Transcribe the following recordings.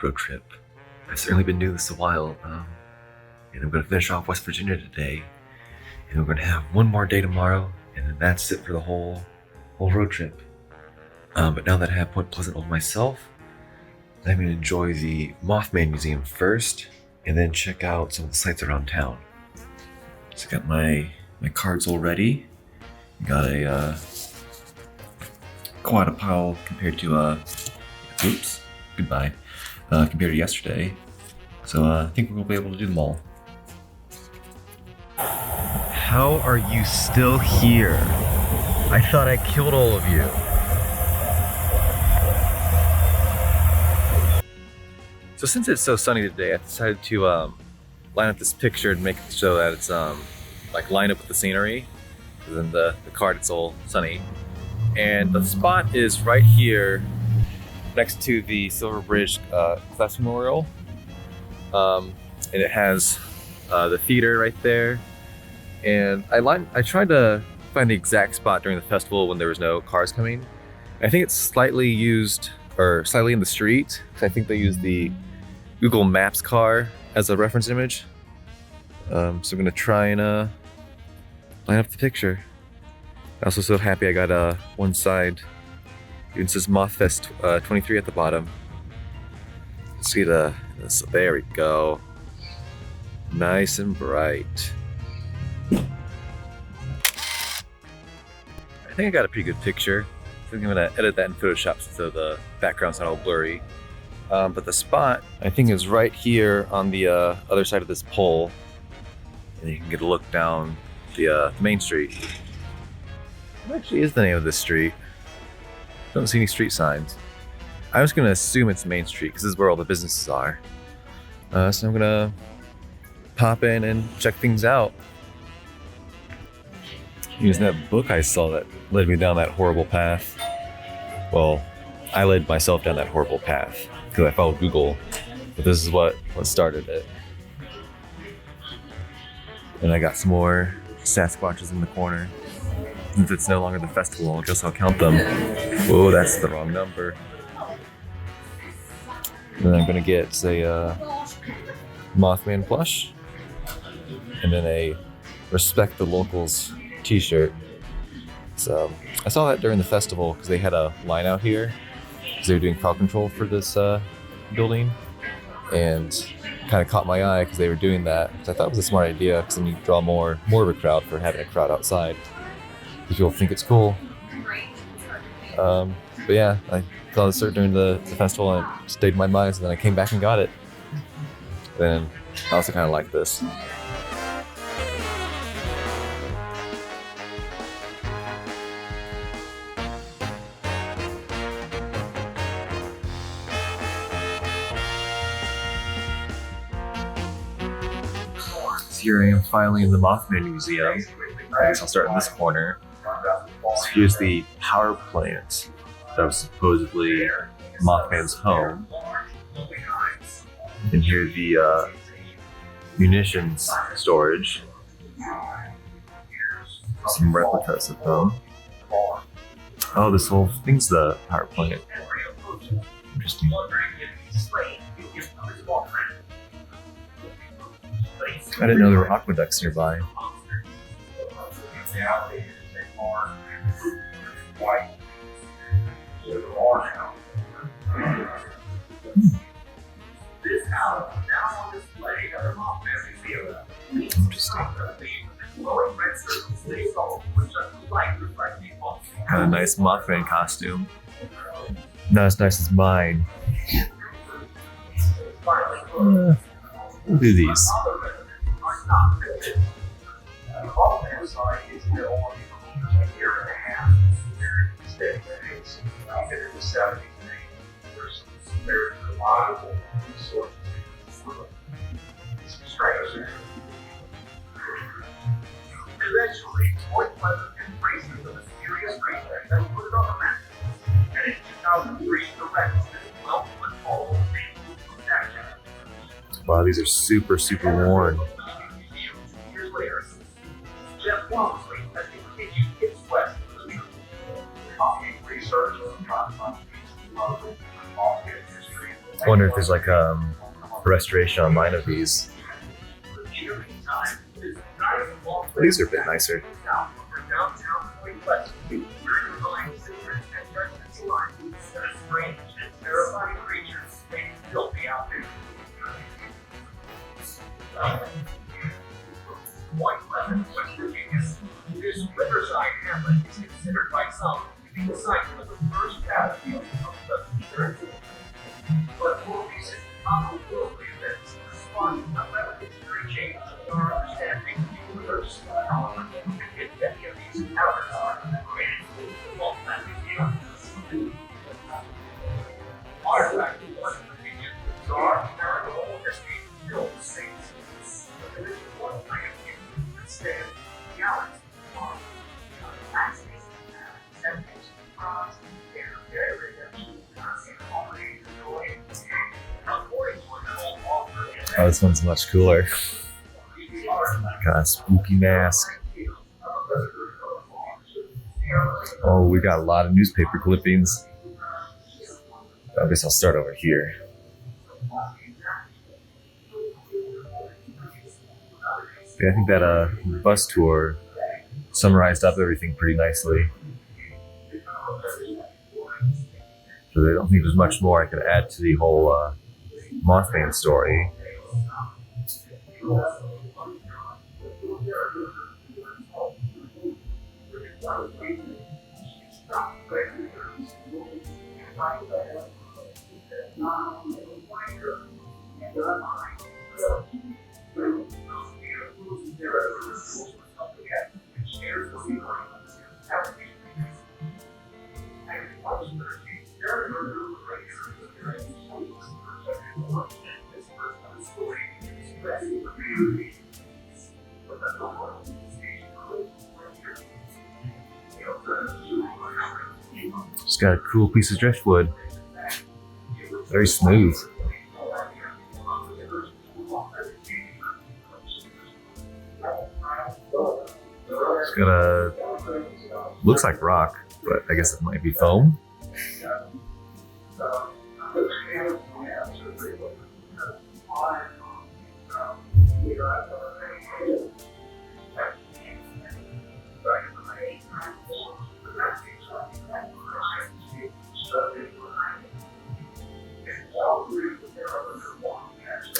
road trip. I've certainly been doing this a while, and I'm going to finish off West Virginia today, and we're going to have one more day tomorrow, and then that's it for the whole road trip. But now that I have Point Pleasant all myself, I'm going to enjoy the Mothman Museum first, and then check out some of the sites around town. So I got my cards all ready. Got a quite a pile compared to compared to yesterday. So I think we'll be able to do them all. How are you still here? I thought I killed all of you. So since it's so sunny today, I decided to line up this picture and make it so that it's like lined up with the scenery. And then the card, it's all sunny. And the spot is right here next to the Silver Bridge Class Memorial. And it has the theater right there. And I tried to find the exact spot during the festival when there was no cars coming. I think it's slightly used, or slightly in the street, because I think they use the Google Maps car as a reference image. So I'm gonna try and line up the picture. I'm also so happy I got one side. It says Mothfest 23 at the bottom. See there we go. Nice and bright. I think I got a pretty good picture. I think I'm gonna edit that in Photoshop so the background's not all blurry. But the spot, I think, is right here on the other side of this pole. And you can get a look down the main street. What actually is the name of this street? Don't see any street signs. I'm just gonna assume it's Main Street because this is where all the businesses are. So I'm gonna pop in and check things out. Using that book I saw that led me down that horrible path. Well, I led myself down that horrible path because I followed Google, but this is what started it. And I got some more Sasquatches in the corner. Since it's no longer the festival, I guess I'll count them. Whoa, that's the wrong number. And then I'm gonna get a Mothman plush, and then a Respect the Locals t-shirt. So I saw that during the festival because they had a line out here because they were doing crowd control for this building, and kind of caught my eye because they were doing that. So I thought it was a smart idea because then you draw more of a crowd for having a crowd outside. People think it's cool. But yeah, I saw this during the festival and it stayed in my mind, so then I came back and got it. Then I also kind of like this. Here I am finally in the Mothman Museum. I guess I'll start in this corner. So here's the power plant that was supposedly Mothman's home. And here the munitions storage. Some replicas of them. Oh, this whole thing's the power plant. Interesting. I didn't know there were aqueducts nearby. Interesting. Got a nice Mothman costume. Not as nice as mine. We'll do these. Eventually, Point Pleasant embraces the mysterious creature that put it on the map. And in 2003, erects this 12-foot-tall statue. Wow, these are super worn. Years later, Jeff Walmsley has continued its quest for the truth. Talking research and trying to find the piece of puzzle and all his history. Wonder if there's like a restoration online of these. These are a bit nicer. White Lemon, West Virginia. This riverside hamlet is considered by some to be the site of the first battlefield of the 13th. But more recent otherworldly events spawned a revolutionary change in our understanding of the universe. However, if many of these encounters are related to the Mothman Museum, artifact in West Virginia's bizarre paranormal history filled the states. But there is one item that stands galaxy apart. Axis, centuries, frogs, their redemption, and already destroyed. According to an old author, Oh, this one's much cooler. Got a spooky mask. Oh, we got a lot of newspaper clippings. I guess I'll start over here. Yeah, I think that bus tour summarized up everything pretty nicely. So I don't think there's much more I could add to the whole Mothman story. Just got a cool piece of driftwood. Very smooth. It's got a, looks like rock, but I guess it might be foam.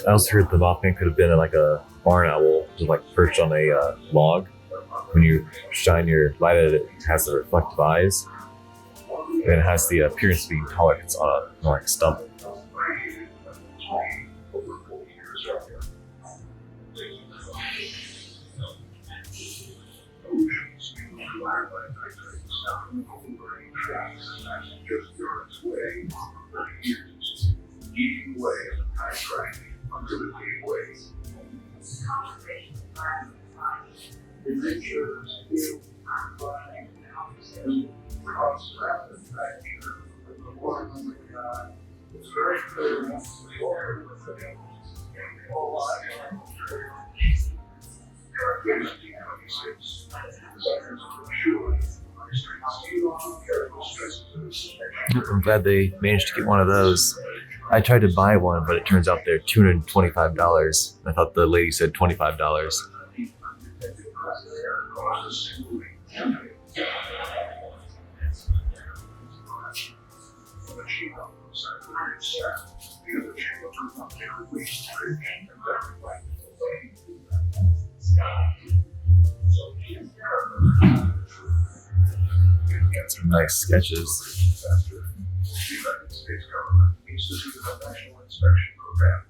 I also heard the Mothman could have been like a barn owl, just like perched on a log. When you shine your light at it, it has the reflective eyes, and it has the appearance of being taller. It's on a like a stump. I'm glad they managed to get one of those. I tried to buy one, but it turns out they're $225. I thought the lady said $25. Got some nice sketches. The United States government instituted a national inspection program,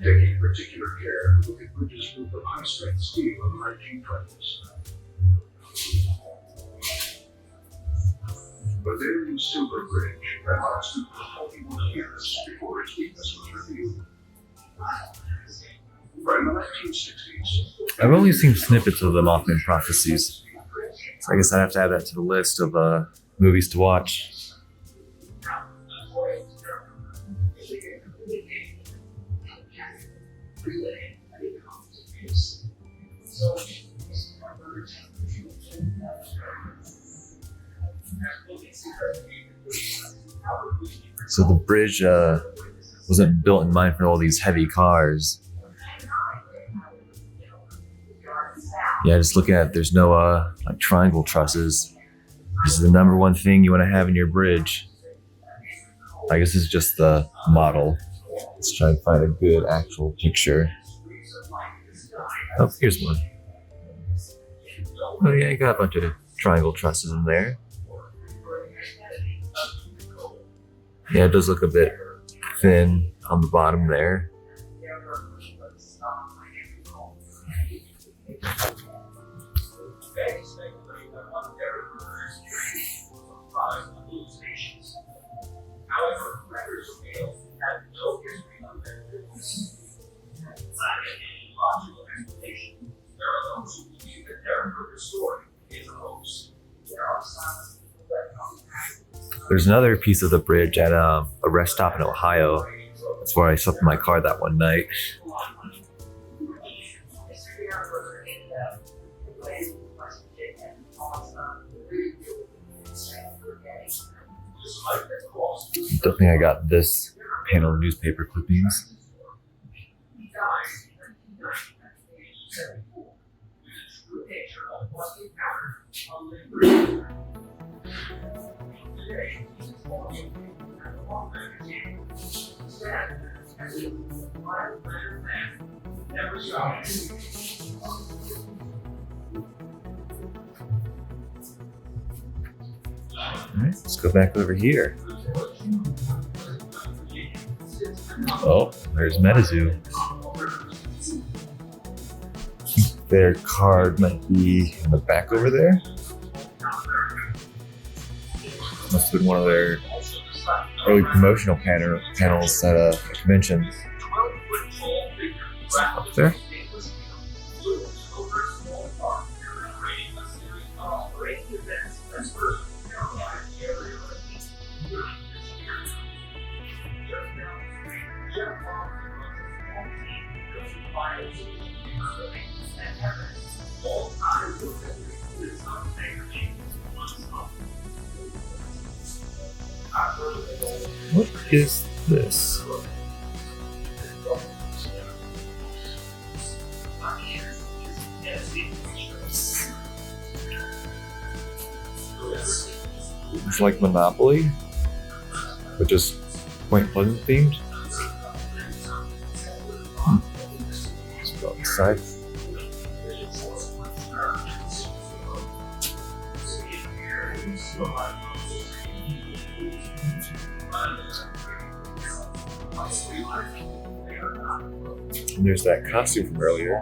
taking particular care to look at bridges built of high-strength steel in the 1920s. But their new silver bridge had lasted for 41 years before its weakness was revealed. By the 1960s, I've only seen snippets of the Mothman prophecies, so I guess I'd have to add that to the list of movies to watch. So the bridge wasn't built in mind for all these heavy cars. Yeah, just looking at it, there's no like triangle trusses. This is the number one thing you want to have in your bridge. I guess this is just the model. Let's try and find a good actual picture. Oh, here's one. Oh yeah, you got a bunch of triangle trusses in there. Yeah, it does look a bit thin on the bottom there. However, records of males have no history of their business. Without any logical explanation, there are those who believe that their murder story is a hoax. There are some that come. There's another piece of the bridge at a rest stop in Ohio. That's where I slept in my car that one night. Don't think I got this panel of newspaper clippings. Alright, let's go back over here. Oh, there's MetaZoo. Their card might be in the back over there. Must have been one of their early promotional panels at a convention. Up there. What is this? It's like Monopoly, but just Point Pleasant themed. Let's go inside. And there's that costume from earlier.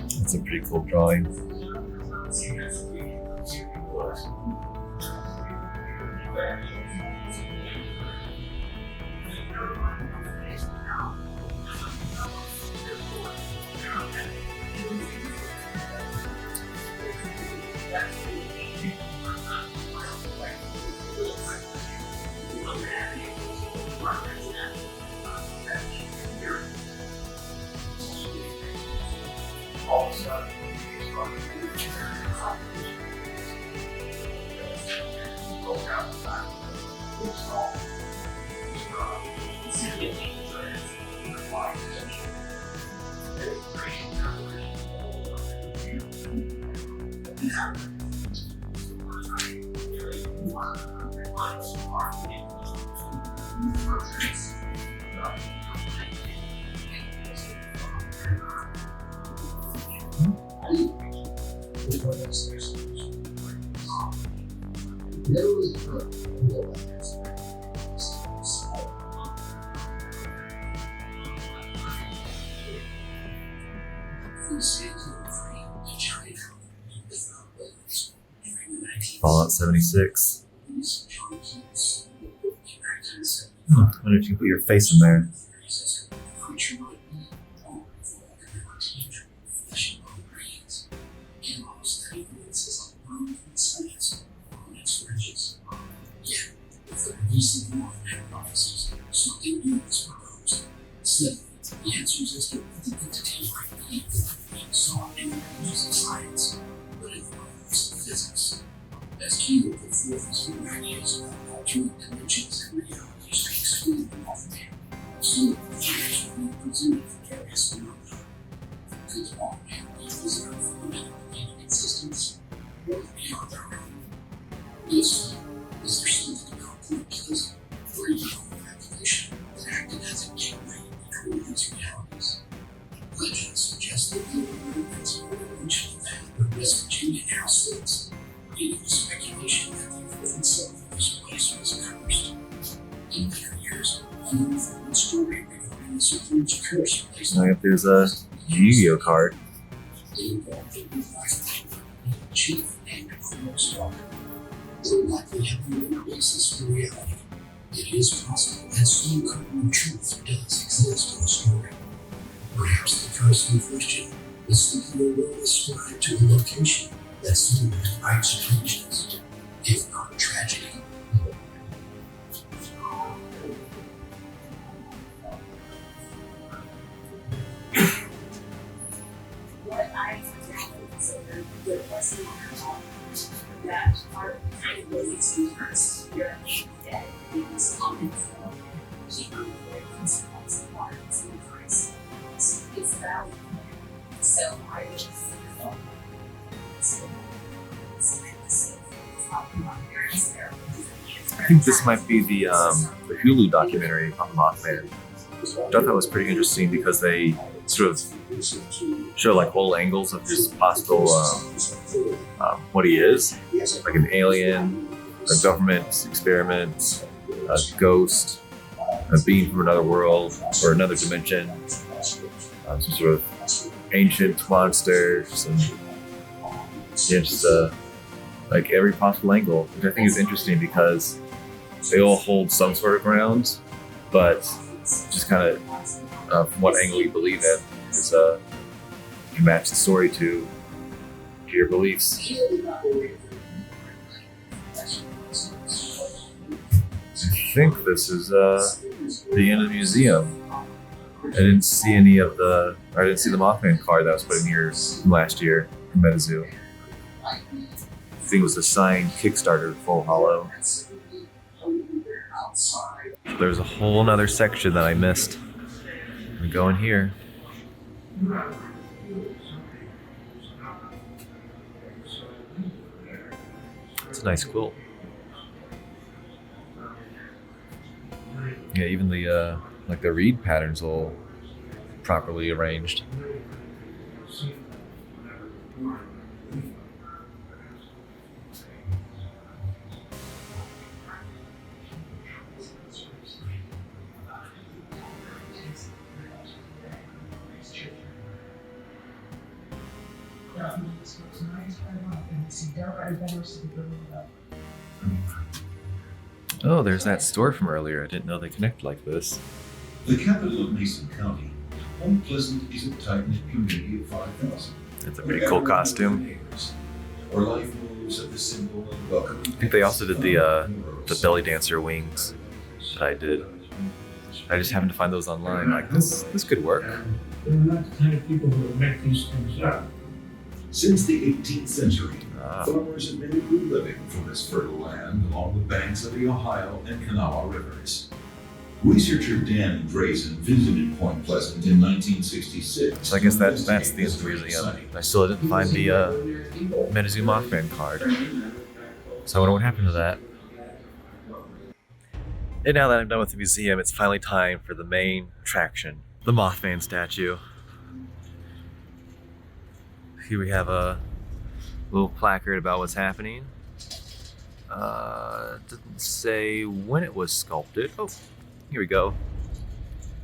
That's a pretty cool drawing. Fallout 76. I wonder if you can put your face in there. theories about alternate dimensions and realities to exclude the Mothman. Some of the theories were presented for various phenomena. Could the Mothman be preserved from another plane of existence, or beyond our own? If so, is there something about Point Pleasant, or even a population that acted as a gateway between these realities? Legends suggest that there were movements of dimensional that where West Virginia now sits, leading to speculation that the Earth itself in this place was cursed. In later years, a more forward story regarding the supposed curse placed Now, if there's a Yu-Gi-Oh card. It involved a new life chief named Encore Stalker. Though likely having no basis in reality, it is possible that some kernel of truth does exist in the story. Perhaps the curse in question is simply a role ascribed to the location that seemed right strangeness, if not tragedy. What I consider the lesson that our kind of beliefs in Christ, you're dead, because comments keep on the consequence of our in Christ. It's valid. So I just I think this might be the Hulu documentary on the Mothman. I thought that was pretty interesting because they sort of show like whole angles of just possible what he is, like an alien, a government experiment, a ghost, a being from another world or another dimension, some sort of ancient monsters, and just like every possible angle, which I think is interesting because they all hold some sort of ground, but just kind of from what angle you believe in is you match the story to your beliefs. I think this is the end of the museum. I didn't see the Mothman card that was put in here last year in MetaZoo. I think it was the signed Kickstarter full hollow. There's a whole nother section that I missed. I'm going here. It's a nice quilt. Yeah, even the like the reed patterns all properly arranged. Oh, there's that store from earlier. I didn't know they connect like this. The capital of Mason County, Point Pleasant is a tight-knit community of 5,000. It's a pretty cool costume. Where life moves at the simple and welcoming. I think they also did the belly dancer wings that I did. I just happened to find those online. Like this could work. They're not the kind of people who would make these things up. Since the 18th century, farmers have made a good living from this fertile land along the banks of the Ohio and Kanawha rivers. Researcher Dan Drazen visited Point Pleasant in 1966. So I guess that's the end of the museum. I still didn't find the MetaZoo Mothman card. So I wonder what happened to that. And now that I'm done with the museum, it's finally time for the main attraction, the Mothman statue. Here we have a little placard about what's happening. It doesn't say when it was sculpted. Oh, here we go.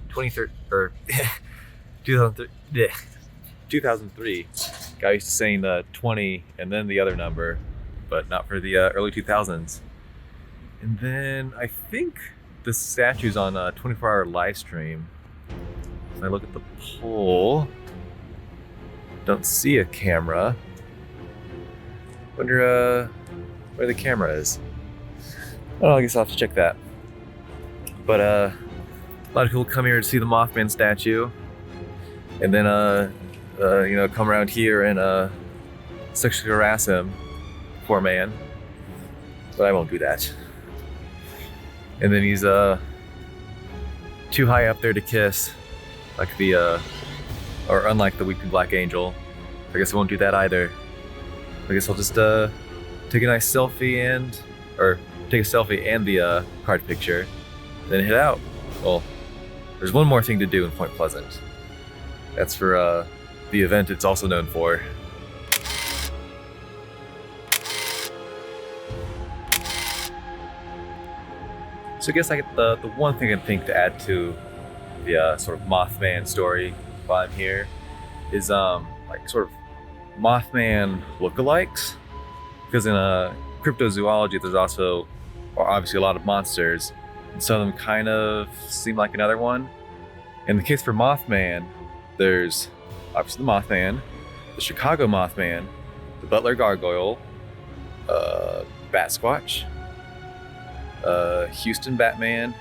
2003. Guy used to saying 20 and then the other number, but not for the early 2000s. And then I think the statue's on a 24-hour live stream. So I look at the poll. Don't see a camera. Wonder where the camera is. Oh, I guess I'll have to check that. But a lot of people come here to see the Mothman statue, and then come around here and sexually harass him, poor man. But I won't do that. And then he's too high up there to kiss, like or unlike the Weeping Black Angel. I guess I won't do that either. I guess I'll just take a nice selfie and the card picture, then head out. Well, there's one more thing to do in Point Pleasant. That's for the event it's also known for. So I guess I get the one thing I think to add to the sort of Mothman story while I'm here is like sort of Mothman lookalikes, because in cryptozoology there's also obviously a lot of monsters, and some of them kind of seem like another one. In the case for Mothman, there's obviously the Mothman, the Chicago Mothman, the Butler Gargoyle, Batsquatch, Houston Batman,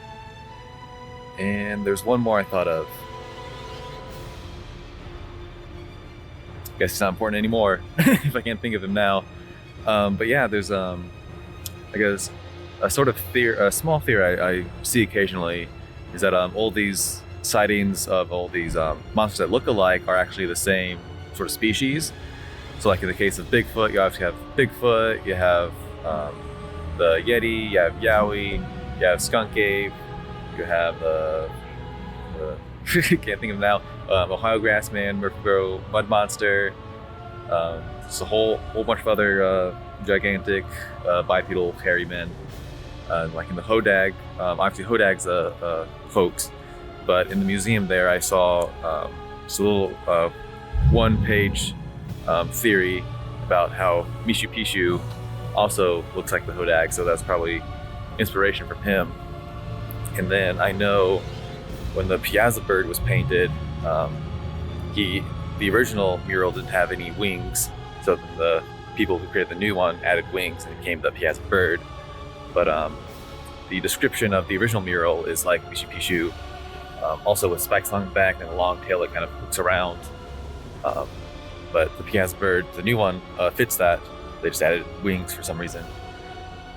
and there's one more I thought of. Guess it's not important anymore if I can't think of him now. But yeah, there's I guess a sort of a small theory I see occasionally is that all these sightings of all these monsters that look alike are actually the same sort of species. So like in the case of Bigfoot, you obviously have Bigfoot, you have the Yeti, you have Yowie, you have Skunk Ape, you have can't think of him now, Ohio Grassman, Murphy Mud Monster, just a whole bunch of other gigantic bipedal hairy men. Like in the Hodag, obviously Hodag's a hoax, but in the museum there I saw just a little one-page theory about how Mishu Pishu also looks like the Hodag, so that's probably inspiration from him. And then I know when the Piazza bird was painted, the original mural didn't have any wings, so the people who created the new one added wings and it became the Piazza bird. But the description of the original mural is like Mishu Pishu, also with spikes along the back and a long tail that kind of hooks around. But the Piazza bird, the new one, fits that. They just added wings for some reason.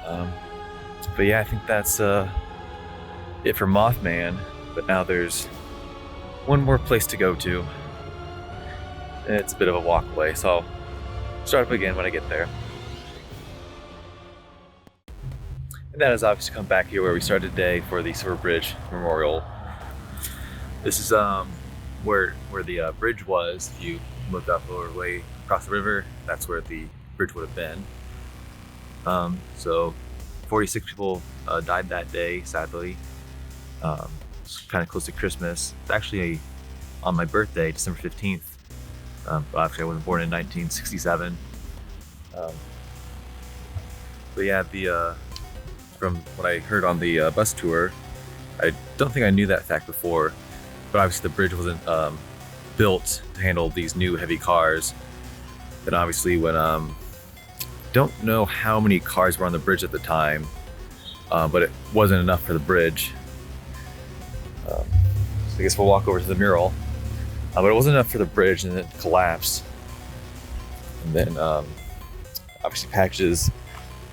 But yeah, I think that's it for Mothman. But now there's one more place to go to. It's a bit of a walk away, so I'll start up again when I get there. And that is obviously come back here where we started today for the Silver Bridge Memorial. This is where the bridge was. If you look up over way across the river, that's where the bridge would have been. So 46 people died that day, sadly. It's kind of close to Christmas. It's actually on my birthday, December 15th. But actually I wasn't born in 1967. But yeah, from what I heard on the bus tour, I don't think I knew that fact before, but obviously the bridge wasn't built to handle these new heavy cars. Then obviously when, don't know how many cars were on the bridge at the time, but it wasn't enough for the bridge. So I guess we'll walk over to the mural. But it wasn't enough for the bridge and it collapsed. And then obviously packages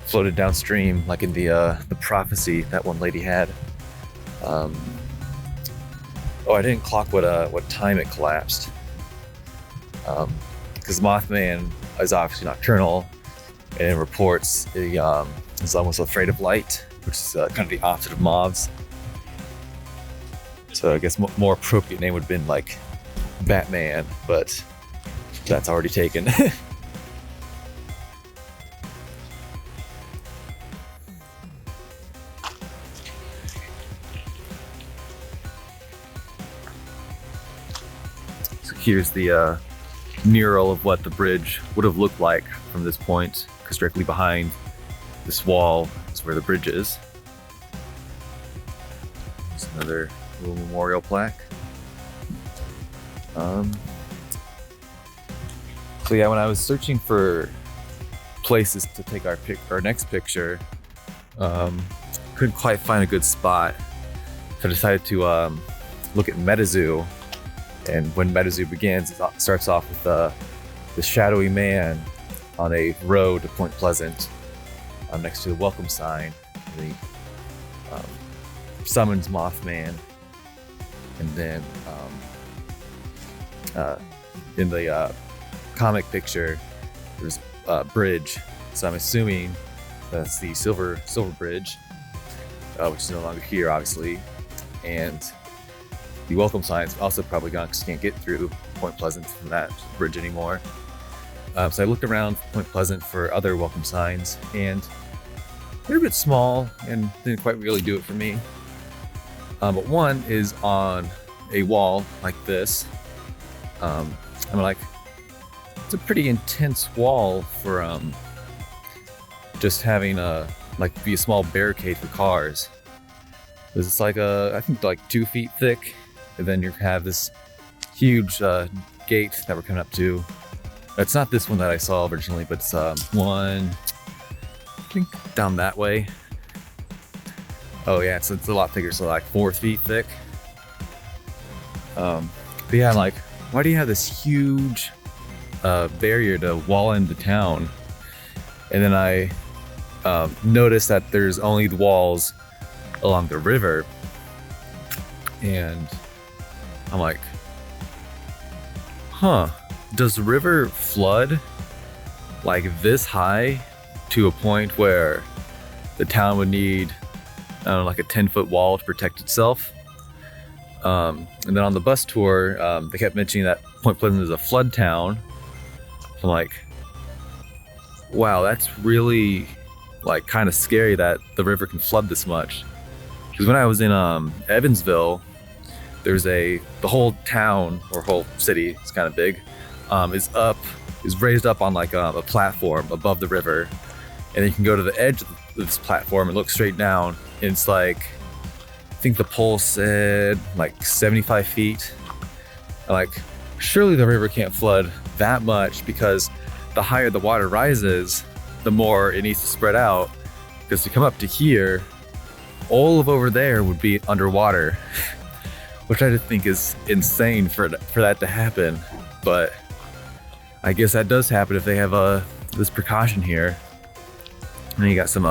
floated downstream, like in the prophecy that one lady had. Oh, I didn't clock what time it collapsed. Because Mothman is obviously nocturnal, and in reports he is almost afraid of light, which is kind of the opposite of moths. So I guess more appropriate name would have been like Batman, but that's already taken. So here's the mural of what the bridge would have looked like from this point, because directly behind this wall is where the bridge is. There's another little memorial plaque. So yeah, when I was searching for places to take our next picture, couldn't quite find a good spot. So I decided to look at MetaZoo. And when MetaZoo begins, it starts off with the shadowy man on a road to Point Pleasant, next to the welcome sign. The summons Mothman, and then in the comic picture, there's a bridge. So I'm assuming that's the Silver Bridge, which is no longer here, obviously. And the welcome sign's also probably gone because you can't get through Point Pleasant from that bridge anymore. So I looked around Point Pleasant for other welcome signs, and they're a bit small and didn't quite really do it for me. But one is on a wall like this. I'm like, it's a pretty intense wall for just having be a small barricade for cars. Because it's like I think like 2 feet thick, and then you have this huge gate that we're coming up to. It's not this one that I saw originally, but it's one, I think down that way. Oh yeah, it's a lot thicker, so like 4 feet thick. But yeah, I'm like, why do you have this huge barrier to wall in the town? And then I noticed that there's only the walls along the river, and I'm like, huh, does the river flood like this high to a point where the town would need, I don't know, like a 10-foot wall to protect itself? And then on the bus tour, they kept mentioning that Point Pleasant is a flood town. I'm like, wow, that's really like kind of scary that the river can flood this much. Because when I was in Evansville, there's the whole town or whole city, it's kind of big, is raised up on like a platform above the river, and then you can go to the edge of this platform and look straight down, and it's like, I think the pole said like 75 feet. I'm like, surely the river can't flood that much, because the higher the water rises, the more it needs to spread out, because to come up to here, all of over there would be underwater, which I just think is insane for that to happen. But I guess that does happen if they have this precaution here. And then you got some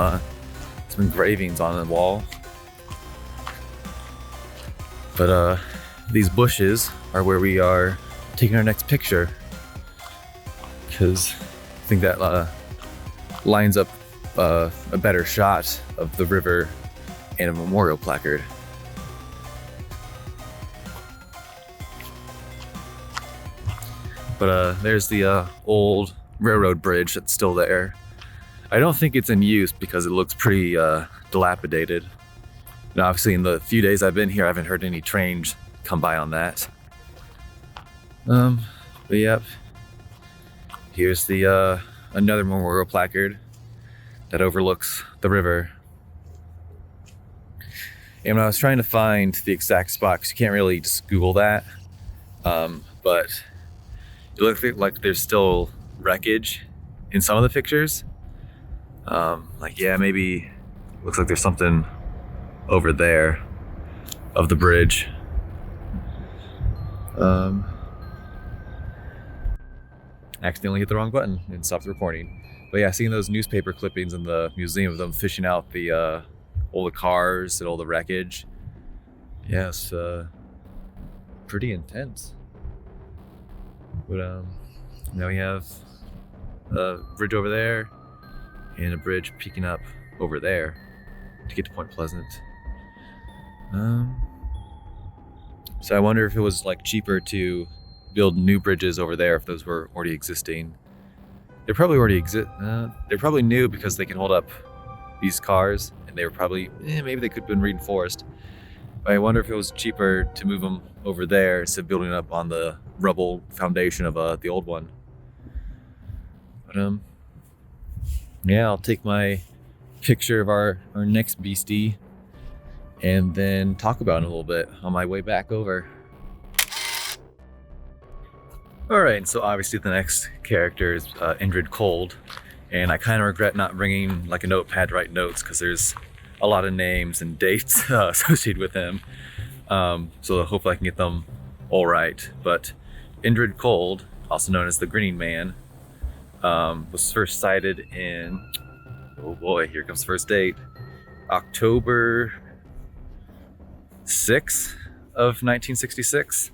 engravings on the wall. But these bushes are where we are taking our next picture, because I think that lines up a better shot of the river and a memorial placard. But there's the old railroad bridge that's still there. I don't think it's in use because it looks pretty dilapidated. And obviously in the few days I've been here, I haven't heard any trains come by on that. But yep, here's the another memorial placard that overlooks the river. And when I was trying to find the exact spot, because you can't really just Google that, but it looks like there's still wreckage in some of the pictures. Like, yeah, maybe looks like there's something over there of the bridge. Accidentally hit the wrong button and stopped the recording. But yeah, seeing those newspaper clippings in the museum of them fishing out all the cars and all the wreckage. Yeah, it's pretty intense. But now we have a bridge over there and a bridge peeking up over there to get to Point Pleasant. So I wonder if it was like cheaper to build new bridges over there if those were already existing. They probably already exist. They're probably new because they can hold up these cars, and they were probably maybe they could have been reinforced. But I wonder if it was cheaper to move them over there instead of building up on the rubble foundation of the old one. But yeah, I'll take my picture of our next beastie and then talk about it a little bit on my way back over. All right, so obviously the next character is Indrid Cold, and I kind of regret not bringing like a notepad to write notes because there's a lot of names and dates associated with him. So hopefully I can get them all right. But Indrid Cold, also known as the Grinning Man, was first sighted in, oh boy, here comes the first date, October of 1966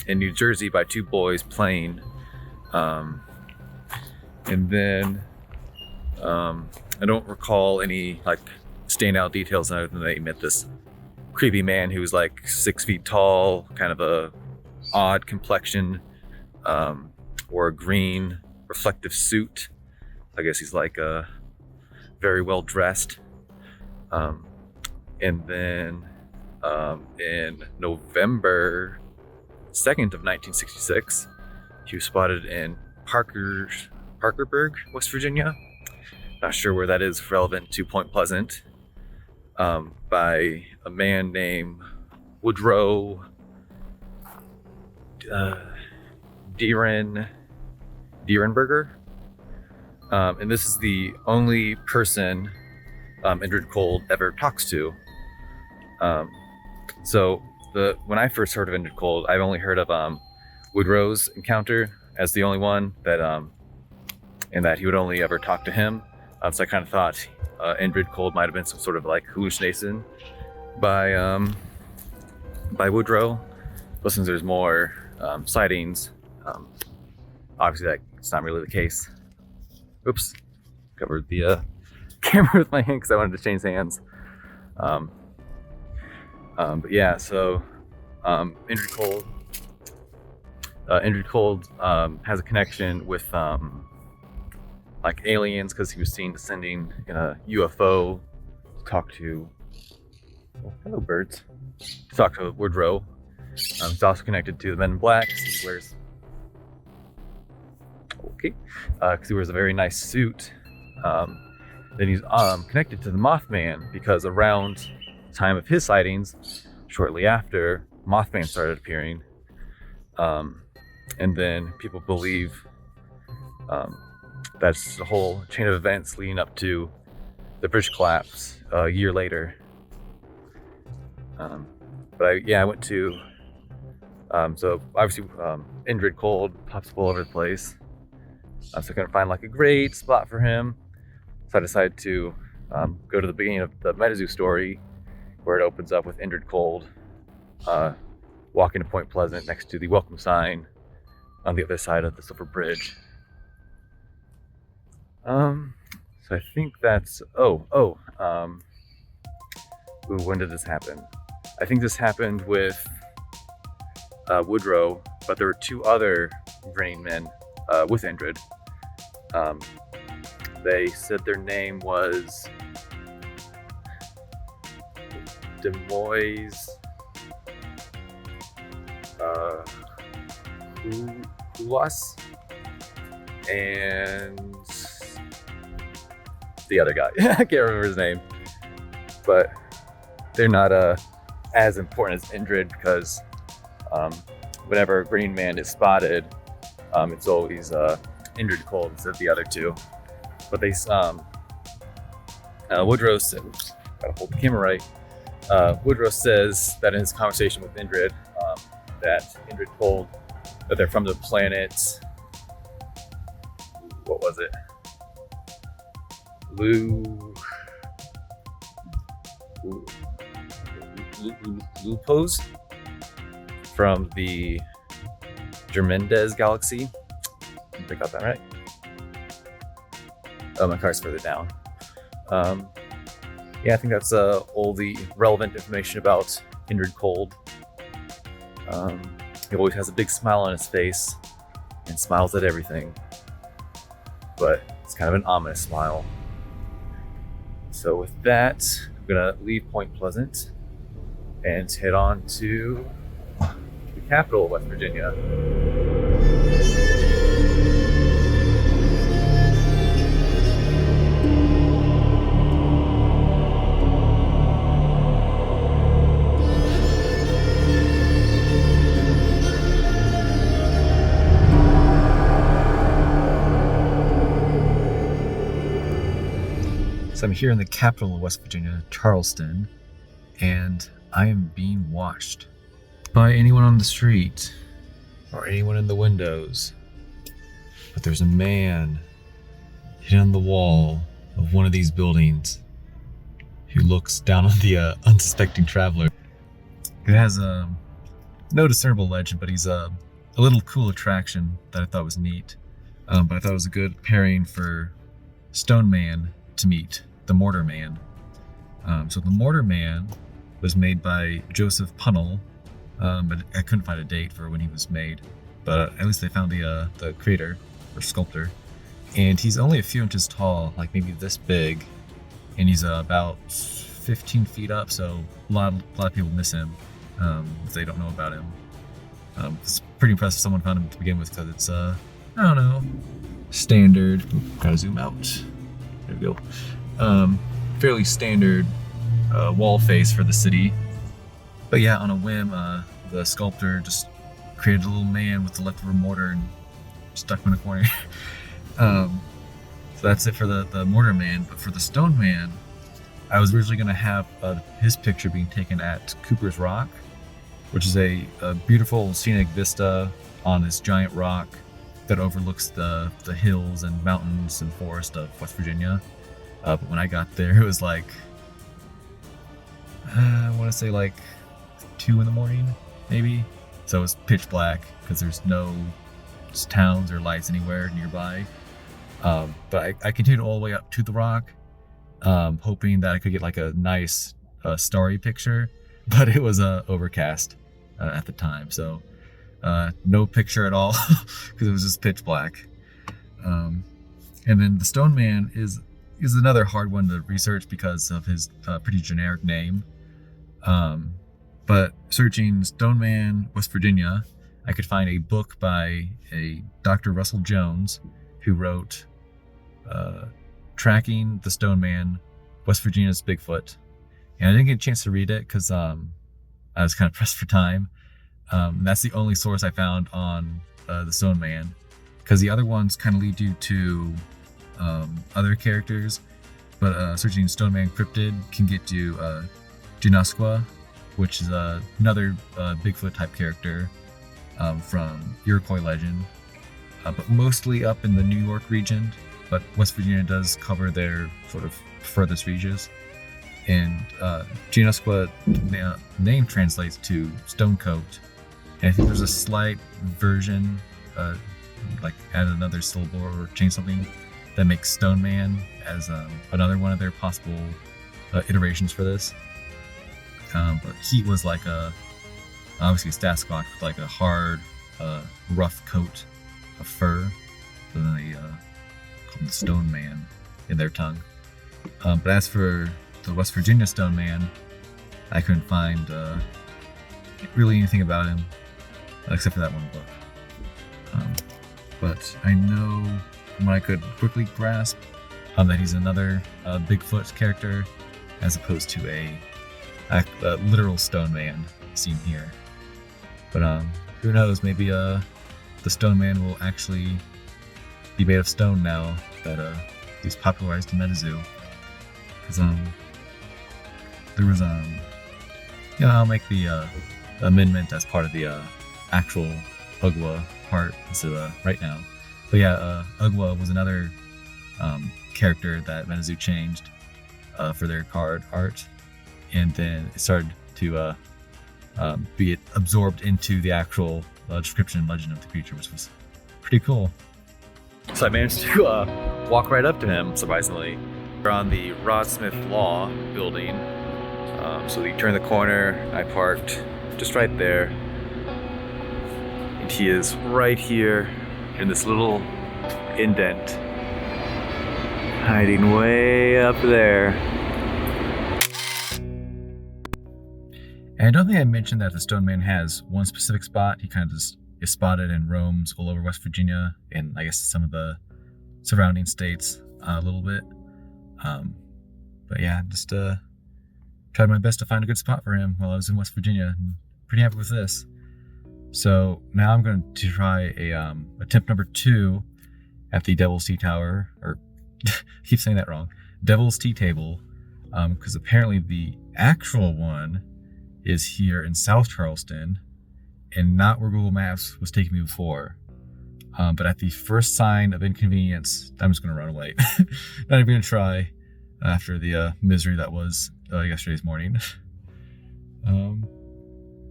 in New Jersey by two boys playing. And then I don't recall any like standout details other than they met this creepy man who was like 6 feet tall, kind of a odd complexion, wore a green reflective suit. I guess he's like very well dressed. And then in November 2nd of 1966, he was spotted in Parkersburg, West Virginia. Not sure where that is relevant to Point Pleasant. By a man named Woodrow Derenberger. And this is the only person Indrid Cold ever talks to. So when I first heard of Indrid Cold, I've only heard of Woodrow's encounter as the only one that and that he would only ever talk to him. So I kind of thought Indrid Cold might have been some sort of like hallucination by Woodrow. But since there's more sightings, obviously that's not really the case. Oops, covered the camera with my hand because I wanted to change hands. But yeah, so Indrid Cold has a connection with like aliens because he was seen descending in a UFO to talk to, oh, hello birds, to talk to Woodrow. He's also connected to the Men in Black. He wears, okay, because he wears a very nice suit. Then he's connected to the Mothman because around the time of his sightings, shortly after, Mothman started appearing. And then people believe that's the whole chain of events leading up to the bridge collapse a year later. But I went to, so obviously Indrid Cold pops up all over the place. So I couldn't find like a great spot for him. So I decided to go to the beginning of the MetaZoo story where it opens up with Indrid Cold walking to Point Pleasant next to the welcome sign on the other side of the Silver Bridge. So I think that's, when did this happen? I think this happened with Woodrow, but there were two other Green Men with Indrid. They said their name was Demois Huas and the other guy. I can't remember his name, but they're not as important as Indrid because whenever a Green Man is spotted, it's always Indrid Cold instead of the other two. But they Woodrow said, gotta hold the camera right. Woodrow says that in his conversation with Indrid, that Indrid Cold, that they're from the planet, what was it? Lupos from the Germendez galaxy. I think I got that right. Oh, my car's further down. Yeah, I think that's all the relevant information about Indrid Cold. He always has a big smile on his face and smiles at everything, but it's kind of an ominous smile. So with that, I'm gonna leave Point Pleasant and head on to the capital of West Virginia. So I'm here in the capital of West Virginia, Charleston, and I am being watched by anyone on the street or anyone in the windows. But there's a man hidden on the wall of one of these buildings, who looks down on the unsuspecting traveler. It has no discernible legend, but he's a little cool attraction that I thought was neat. But I thought it was a good pairing for Stone Man to meet the Mortar Man. So the Mortar Man was made by Joseph Punnell, but I couldn't find a date for when he was made. But at least they found the creator or sculptor, and he's only a few inches tall, like maybe this big, and he's about 15 feet up. So a lot of people miss him if they don't know about him. It's pretty impressive someone found him to begin with, because it's I don't know, standard. Gotta zoom out. There we go. Fairly standard wall face for the city. But yeah, on a whim, the sculptor just created a little man with the leftover mortar and stuck him in a corner. So that's it for the Mortar Man. But for the Stone Man, I was originally going to have his picture being taken at Cooper's Rock, which is a beautiful scenic vista on this giant rock that overlooks the hills and mountains and forest of West Virginia. But when I got there, it was like, I want to say like 2 in the morning, maybe. So it was pitch black because there's no towns or lights anywhere nearby. But I continued all the way up to the rock, hoping that I could get like a nice starry picture, but it was overcast at the time, so no picture at all because it was just pitch black. And then the Stone Man is another hard one to research because of his pretty generic name. But searching Stone Man, West Virginia, I could find a book by a Dr. Russell Jones, who wrote Tracking the Stone Man, West Virginia's Bigfoot. And I didn't get a chance to read it because I was kind of pressed for time. That's the only source I found on the Stone Man, because the other ones kind of lead you to other characters. But searching Stone Man Cryptid can get you Junasqua, which is another Bigfoot type character from Iroquois legend, but mostly up in the New York region. But West Virginia does cover their sort of furthest reaches. And Junasqua name translates to stone coat. And I think there's a slight version, like add another syllable or change something, that makes Stone Man as another one of their possible iterations for this. But he was like obviously Sasquatch with like a hard, rough coat of fur. So then they called him the Stone Man in their tongue. But as for the West Virginia Stone Man, I couldn't find really anything about him except for that one book. But I know what I could quickly grasp that he's another Bigfoot character as opposed to a literal Stone Man seen here. But who knows, maybe the Stone Man will actually be made of stone now that he's popularized in MetaZoo. Because there was I'll make the amendment as part of the actual Ugwa part instead of right now. But yeah, Ugwa was another character that MetaZoo changed for their card art, and then it started to be absorbed into the actual description and legend of the creature, which was pretty cool. So I managed to walk right up to him, surprisingly. We're on the Rodsmith Law building. So we turned the corner, I parked just right there. And he is right here in this little indent, hiding way up there. And I don't think I mentioned that the Stone Man has one specific spot. He kind of just is spotted and roams all over West Virginia and I guess some of the surrounding states a little bit. But yeah, just tried my best to find a good spot for him while I was in West Virginia. I'm pretty happy with this. So now I'm going to try a attempt number 2 at the Devil's Tea Tower, or I keep saying that wrong, Devil's Tea Table, because apparently the actual one is here in South Charleston and not where Google Maps was taking me before. But at the first sign of inconvenience, I'm just going to run away. Not even going to try after the misery that was yesterday's morning.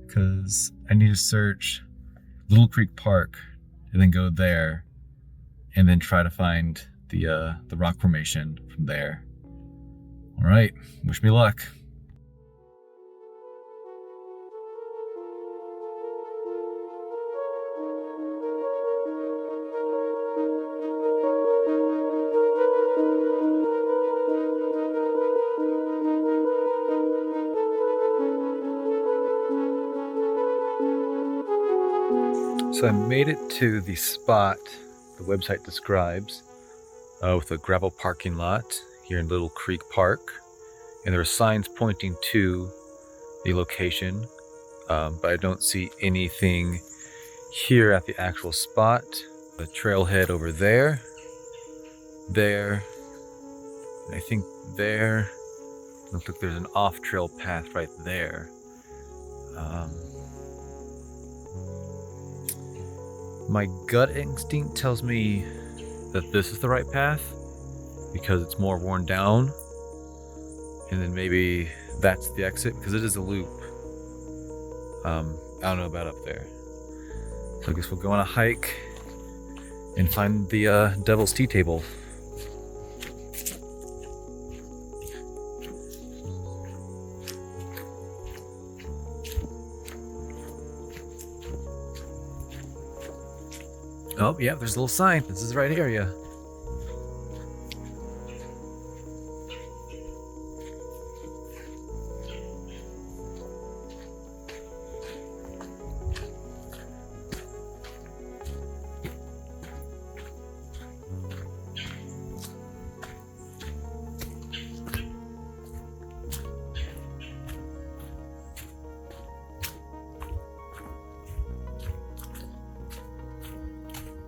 Because I need to search Little Creek Park and then go there and then try to find the rock formation from there. All right, wish me luck. So I made it to the spot the website describes with a gravel parking lot here in Little Creek Park. And there are signs pointing to the location, but I don't see anything here at the actual spot. The trailhead over there, and I think there. Looks like there's an off-trail path right there. My gut instinct tells me that this is the right path because it's more worn down, and then maybe that's the exit because it is a loop. I don't know about up there, so I guess we'll go on a hike and find the Devil's Tea Table. Oh, yeah, there's a little sign. This is the right area.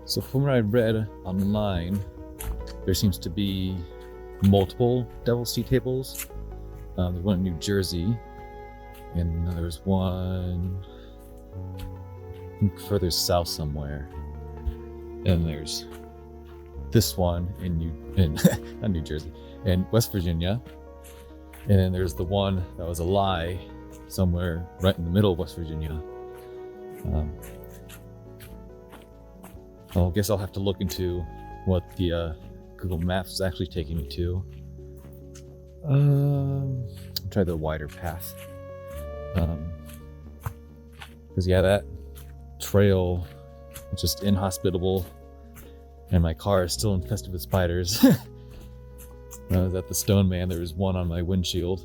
So from what I read online, there seems to be multiple Devil's Tea Tables. There's one in New Jersey, and there's one I think further south somewhere. And there's this one in not New Jersey, in West Virginia. And then there's the one that was a lie somewhere right in the middle of West Virginia. I guess I'll have to look into what the Google Maps is actually taking me to. I'll try the wider path. Because yeah, that trail is just inhospitable, and my car is still infested with spiders. When I was at the Stone Man, there was one on my windshield.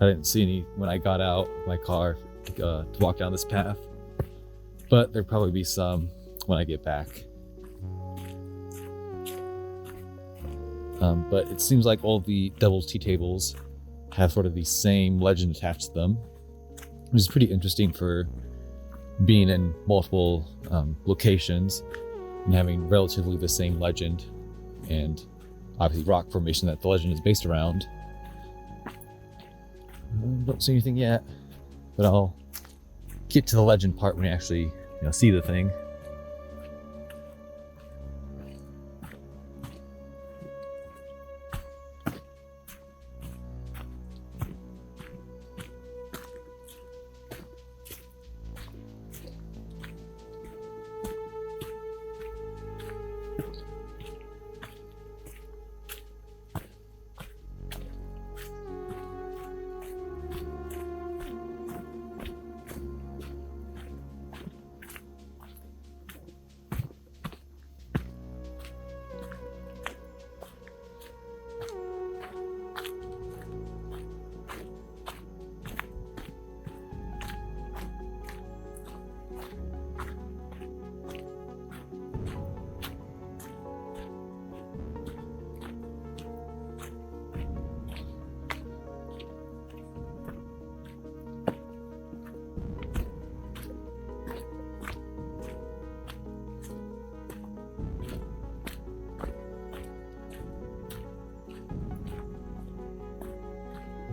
I didn't see any when I got out of my car to walk down this path, but there'll probably be some when I get back. But it seems like all the Devil's Tea Tables have sort of the same legend attached to them, which is pretty interesting for being in multiple locations and having relatively the same legend, and obviously rock formation that the legend is based around. Don't see anything yet, but I'll get to the legend part when I actually see the thing.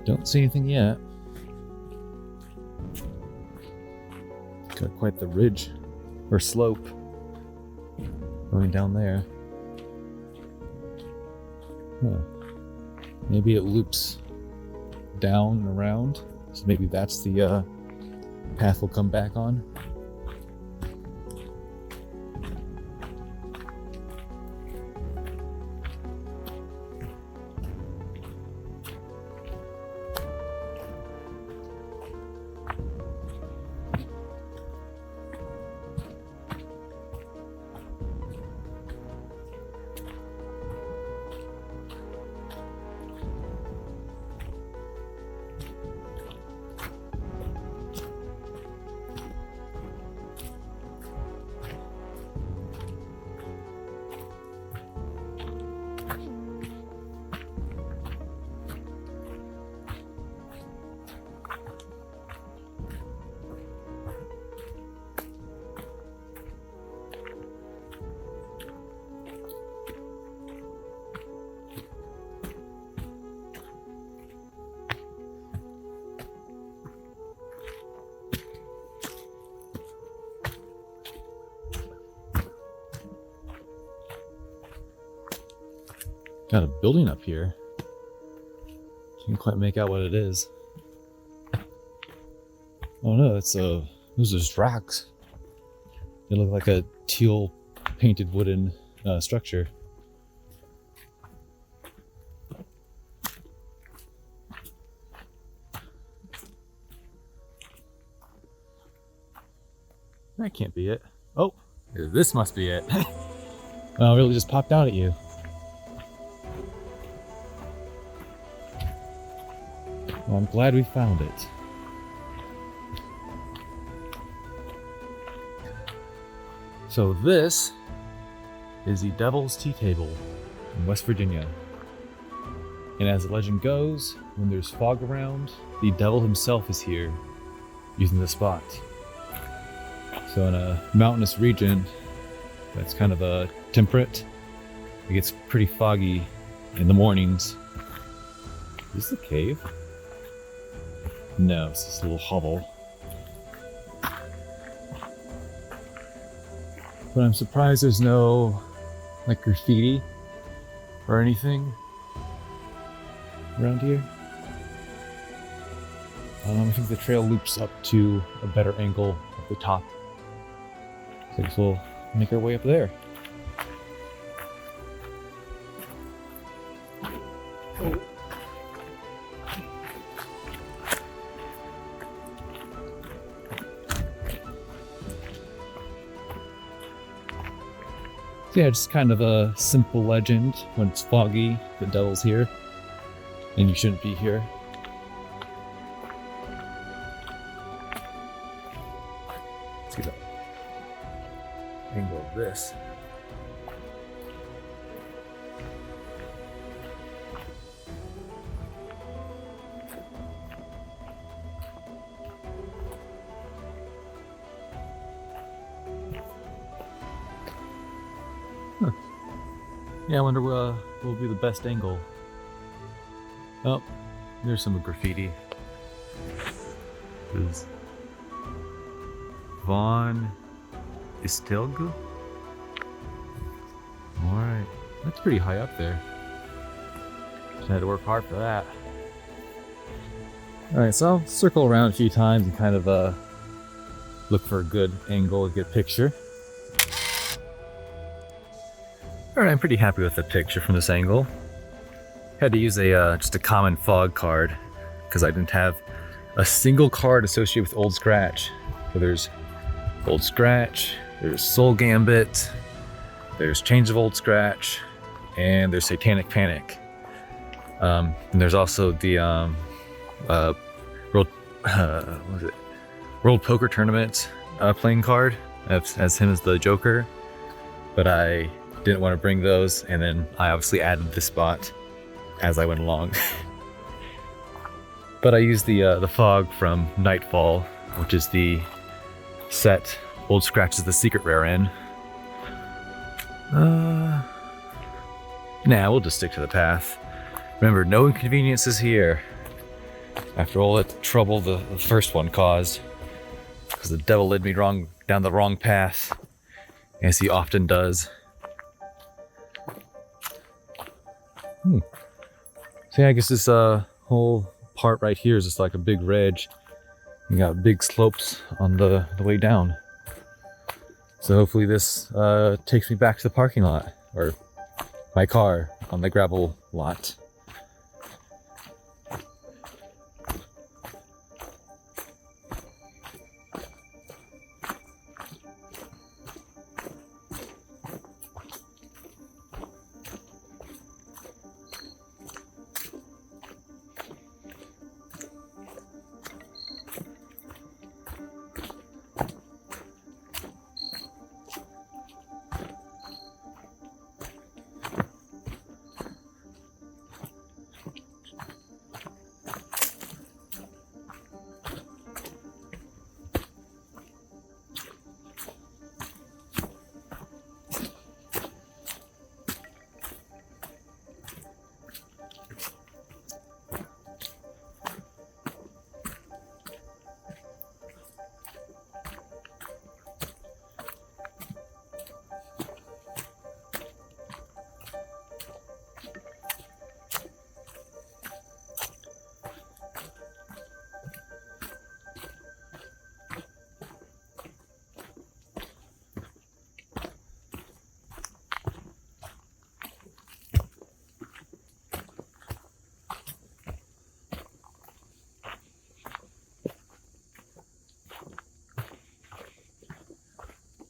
Don't see anything yet. Got quite the ridge or slope going down there. Huh. Maybe it loops down and around. So maybe that's the path we'll come back on. Got a building up here. Can't quite make out what it is. Oh no, those are just rocks. They look like a teal painted wooden structure. That can't be it. Oh, this must be it. Oh, it really just popped out at you. Well, I'm glad we found it. So this is the Devil's Tea Table in West Virginia. And as the legend goes, when there's fog around, the devil himself is here using the spot. So in a mountainous region that's kind of temperate, it gets pretty foggy in the mornings. Is this a cave? No, it's just a little hovel. But I'm surprised there's no like graffiti or anything around here. I think the trail loops up to a better angle at the top. So I guess we'll make our way up there. So yeah, just kind of a simple legend. When it's foggy, the devil's here, and you shouldn't be here. Let's get the angle of this. Yeah, I wonder what will be the best angle. Oh, there's some graffiti. This is Von Istelgu? Alright, that's pretty high up there. Just had to work hard for that. Alright, so I'll circle around a few times and kind of look for a good angle, a good picture. Alright, I'm pretty happy with the picture from this angle. Had to use just a common fog card because I didn't have a single card associated with Old Scratch. So there's Old Scratch, there's Soul Gambit, there's Change of Old Scratch, and there's Satanic Panic. And there's also the World Poker Tournament playing card as him as the Joker, but I didn't want to bring those, and then I obviously added this spot as I went along. But I used the fog from Nightfall, which is the set Old Scratch is the secret rare in. Nah, we'll just stick to the path. Remember, no inconveniences here. After all that trouble the first one caused, because the devil led me down the wrong path, as he often does. So yeah, I guess this whole part right here is just like a big ridge. You got big slopes on the way down. So hopefully this takes me back to the parking lot, or my car on the gravel lot.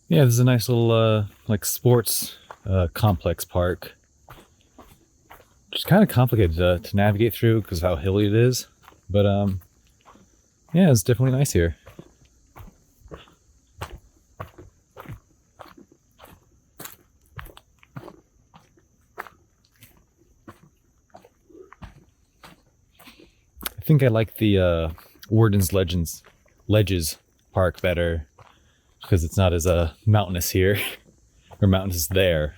Yeah, this is a nice little like sports complex park. It's kind of complicated to navigate through because of how hilly it is, but yeah, it's definitely nice here. I think I like the Warden's Ledges Park better, because it's not as mountainous here, or mountainous there.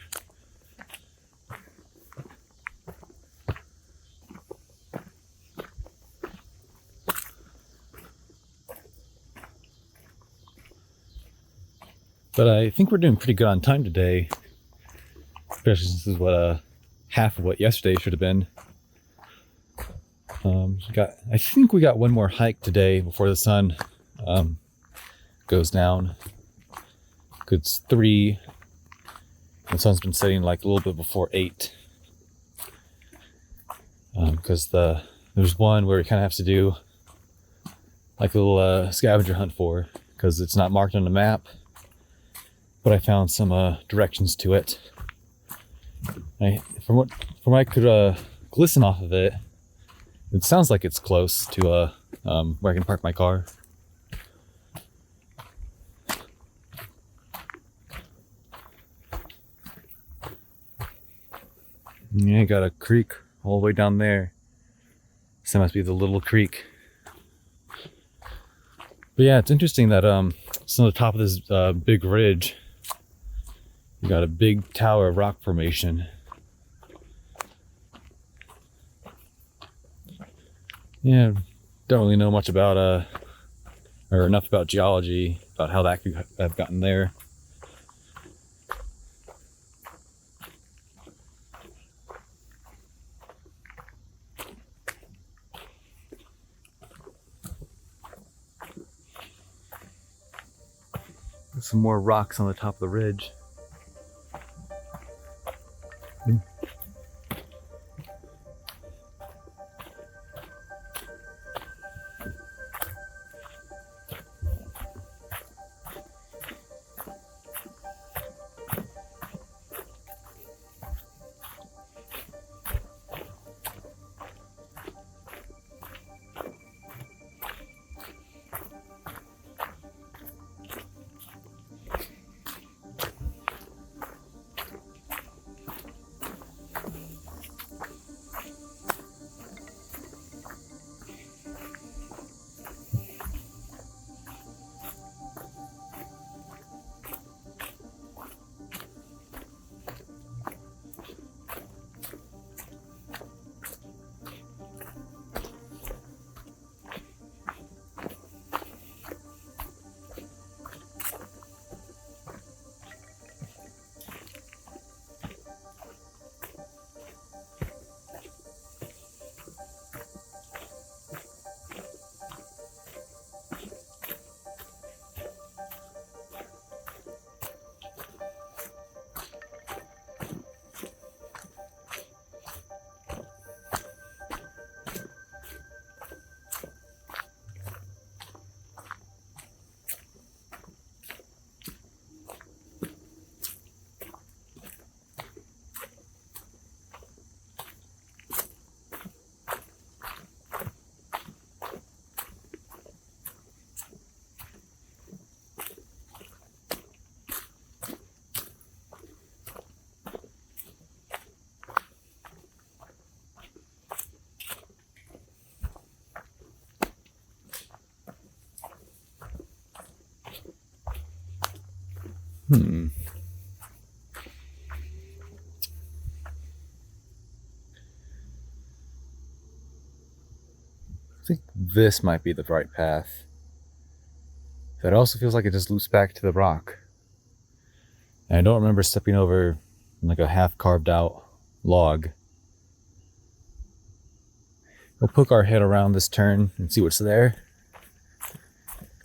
But I think we're doing pretty good on time today, especially since this is what half of what yesterday should have been. I think we got one more hike today before the sun goes down. Good 3. The sun's been setting like a little bit before 8. Because there's one where we kind of have to do like a little scavenger hunt for, because it's not marked on the map. But I found some directions to it. From what I could glisten off of it, it sounds like it's close to where I can park my car. Yeah, got a creek all the way down there. So that must be the little creek. But yeah, it's interesting that it's on the top of this big ridge. You got a big tower rock formation. Yeah, don't really know much about or enough about geology about how that could have gotten there. There's some more rocks on the top of the ridge. Hmm. I think this might be the right path. But it also feels like it just loops back to the rock. And I don't remember stepping over like a half carved out log. We'll poke our head around this turn and see what's there.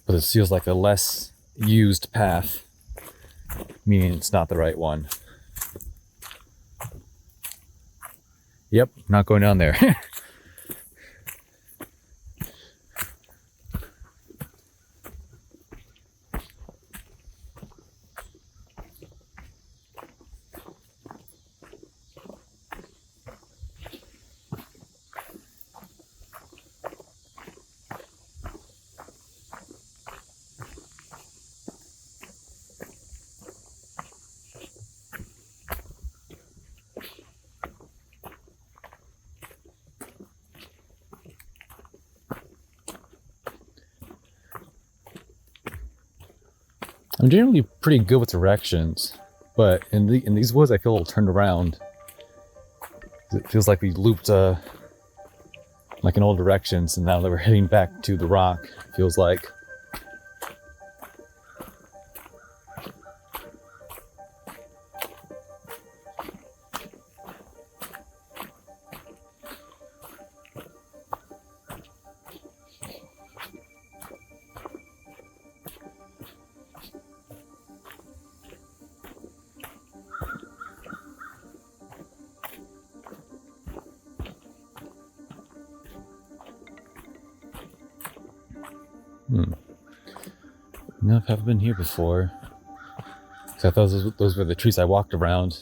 But it feels like a less used path, meaning it's not the right one. Yep, not going down there. I'm generally pretty good with directions, but in these woods I feel a little turned around. It feels like we looped like in all directions, and now that we're heading back to the rock, it feels like. No, I haven't been here before. So I thought those were the trees I walked around.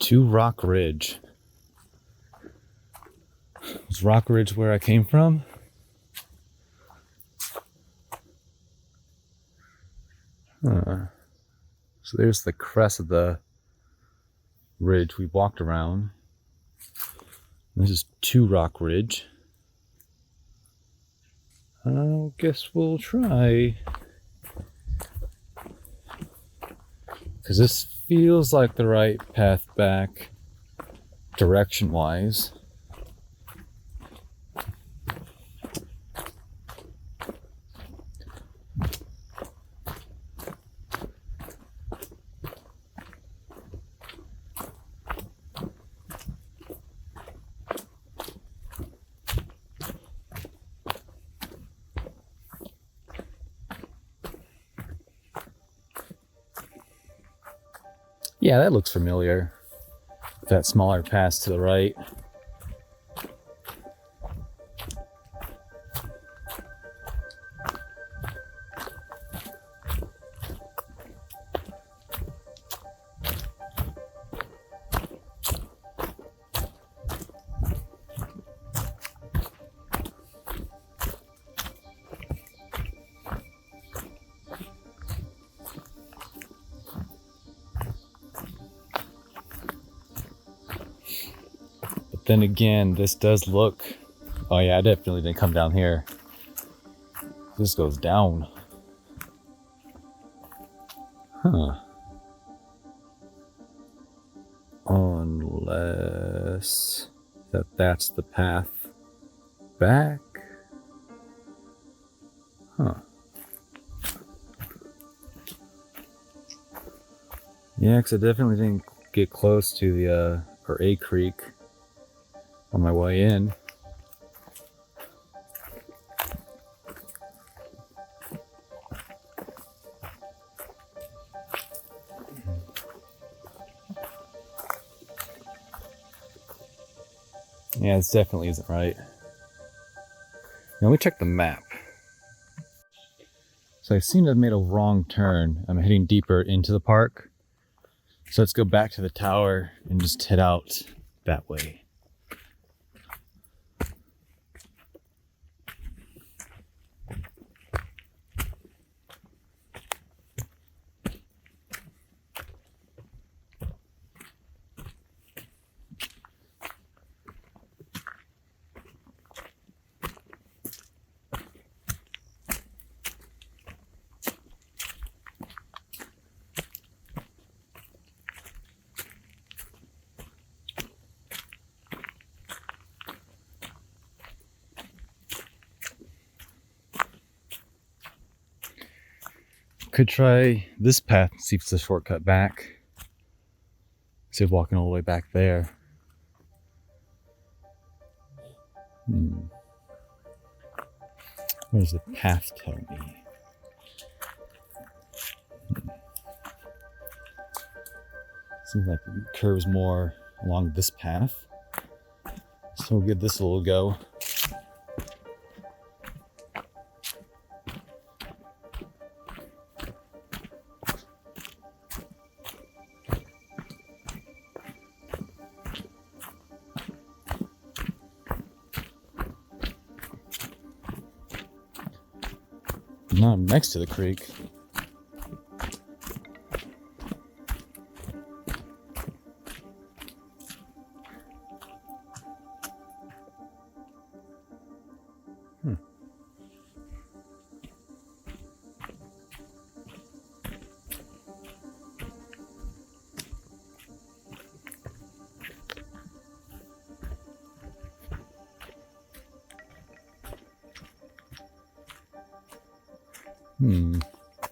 to Rock Ridge. Was Rock Ridge where I came from? Huh. So there's the crest of the ridge we walked around. This is to Rock Ridge. I guess we'll try. Because this feels like the right path back, direction-wise. Yeah, that looks familiar. That smaller pass to the right. Then again, this does look... Oh yeah, I definitely didn't come down here. This goes down. Huh. Unless... that's the path back? Huh. Yeah, because I definitely didn't get close to the, or a creek on my way in. Yeah, this definitely isn't right. Now let me check the map. So I seem to have made a wrong turn. I'm heading deeper into the park. So let's go back to the tower and just head out that way. Could try this path and see if it's a shortcut back. Instead of walking all the way back there. What does the path tell me? Seems like it curves more along this path. So we'll give this a little go. No, I'm next to the creek.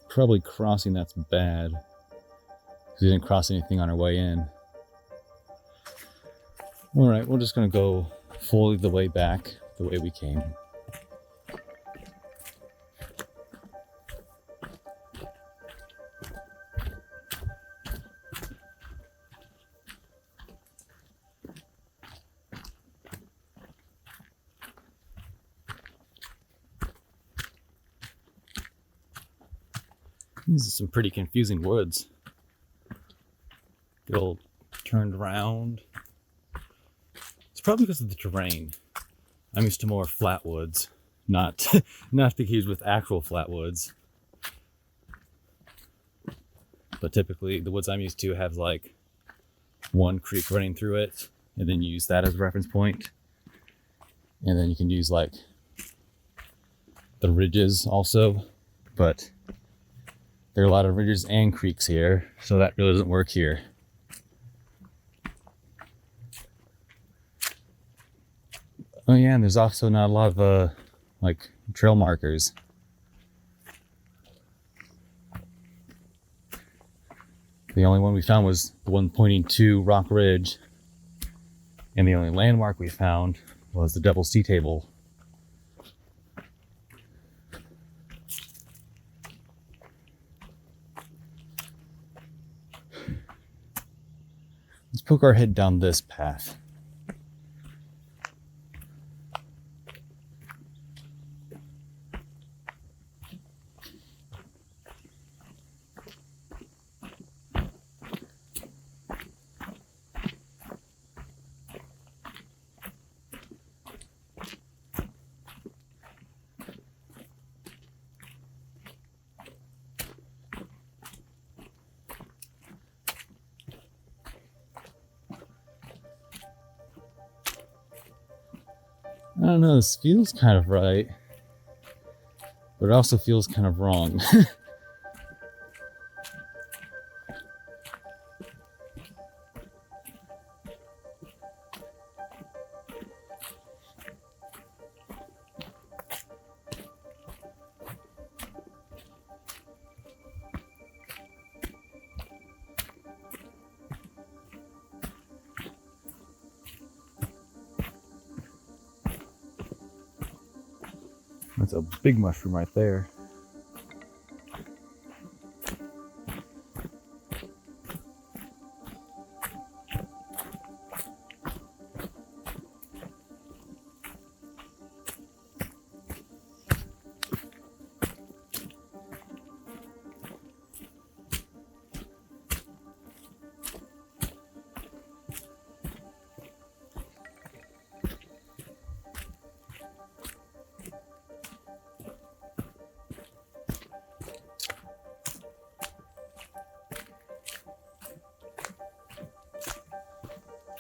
Probably crossing that's bad. Because we didn't cross anything on our way in. Alright, we're just gonna go fully the way back, the way we came. These are some pretty confusing woods. Good old turned around. It's probably because of the terrain. I'm used to more flat woods, not not confused with actual flat woods. But typically the woods I'm used to have like one creek running through it, and then you use that as a reference point. And then you can use like the ridges also, but there are a lot of ridges and creeks here, so that really doesn't work here. Oh yeah, and there's also not a lot of like trail markers. The only one we found was the one pointing to Rock Ridge, and the only landmark we found was the Devil's Tea Table. Let's poke our head down this path. I don't know, this feels kind of right, but it also feels kind of wrong. That's a big mushroom right there.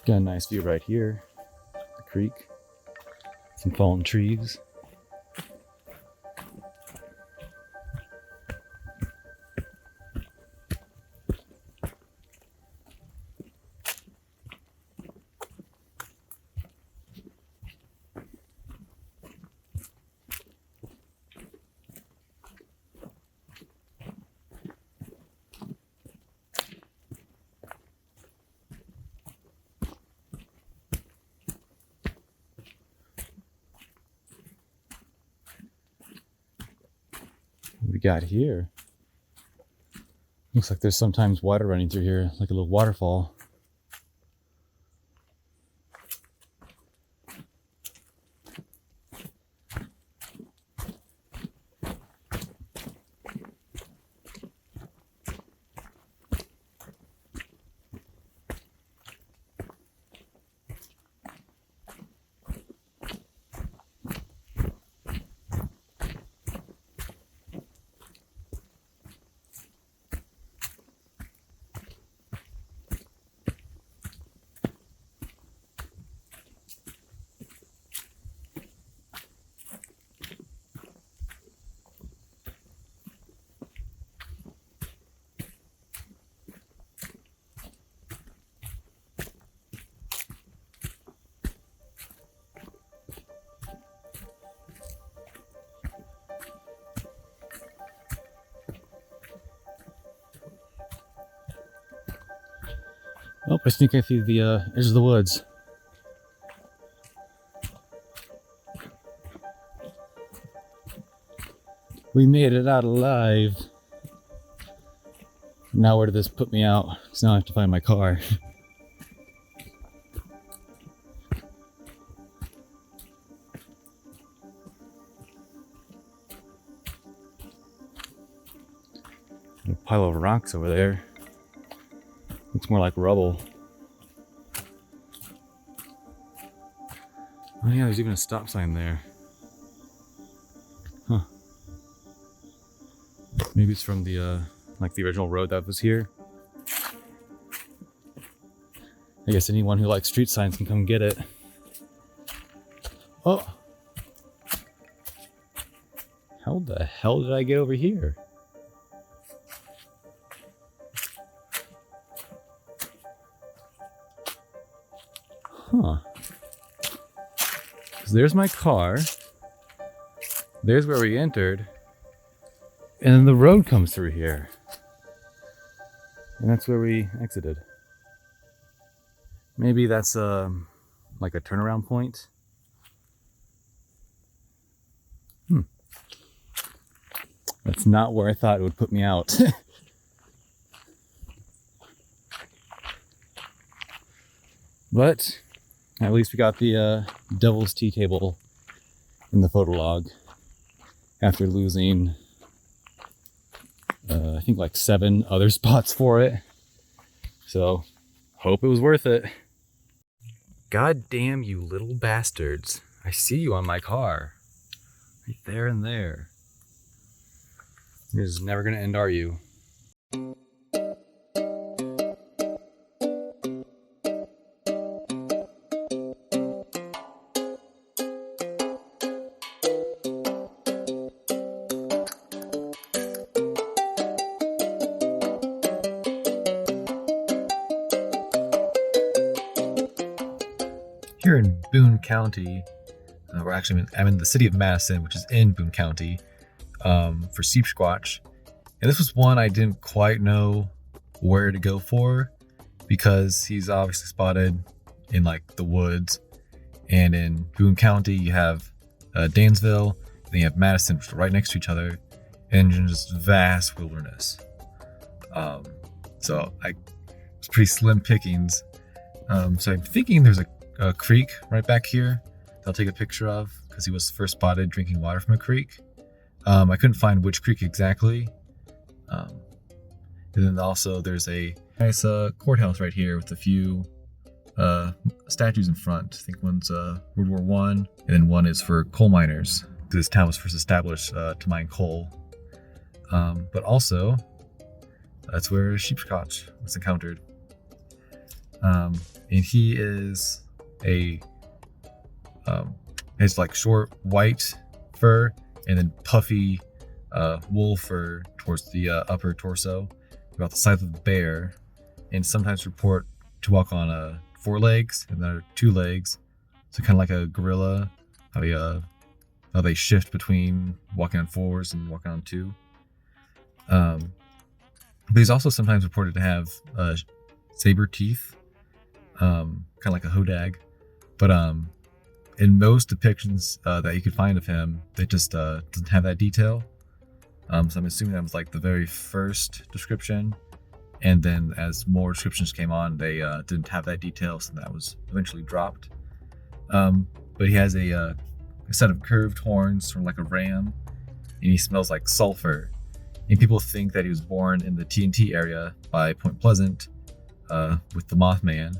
Got a nice view right here. The creek. Some fallen trees. What we got here? Looks like there's sometimes water running through here, like a little waterfall. Oh, I sneak in through the edge of the woods. We made it out alive. Now where did this put me out? Because now I have to find my car. A pile of rocks over there. Looks more like rubble. Oh yeah, there's even a stop sign there. Huh. Maybe it's from the like the original road that was here. I guess anyone who likes street signs can come get it. Oh! How the hell did I get over here? Huh. So there's my car. There's where we entered. And then the road comes through here. And that's where we exited. Maybe that's like a turnaround point. That's not where I thought it would put me out. But at least we got the Devil's Tea table in the photo log after losing I think like 7 other spots for it. So hope it was worth it. God damn you little bastards. I see you on my car. Right there and there. This is never gonna end, are you? Here in Boone County, I'm in the city of Madison, which is in Boone County, for Sheepsquatch. And this was one I didn't quite know where to go for because he's obviously spotted in like the woods. And in Boone County, you have Dansville, then you have Madison, which are right next to each other, and just vast wilderness. So it's pretty slim pickings. So I'm thinking there's a creek right back here that I'll take a picture of because he was first spotted drinking water from a creek. I couldn't find which creek exactly. And then also there's a nice courthouse right here with a few statues in front. I think one's World War One, and then one is for coal miners. This town was first established to mine coal. But also, that's where Sheepsquatch was encountered. And he is has like short white fur and then puffy wool fur towards the upper torso, about the size of a bear, and sometimes report to walk on 4 legs and then 2 legs. So kind of like a gorilla, how they shift between walking on 4s and walking on 2. But he's also sometimes reported to have saber teeth, kind of like a hodag. But in most depictions that you could find of him, they just doesn't have that detail. So I'm assuming that was like the very first description, and then as more descriptions came on, they didn't have that detail, so that was eventually dropped. But he has a set of curved horns, sort of like a ram, and he smells like sulfur. And people think that he was born in the TNT area by Point Pleasant with the Mothman,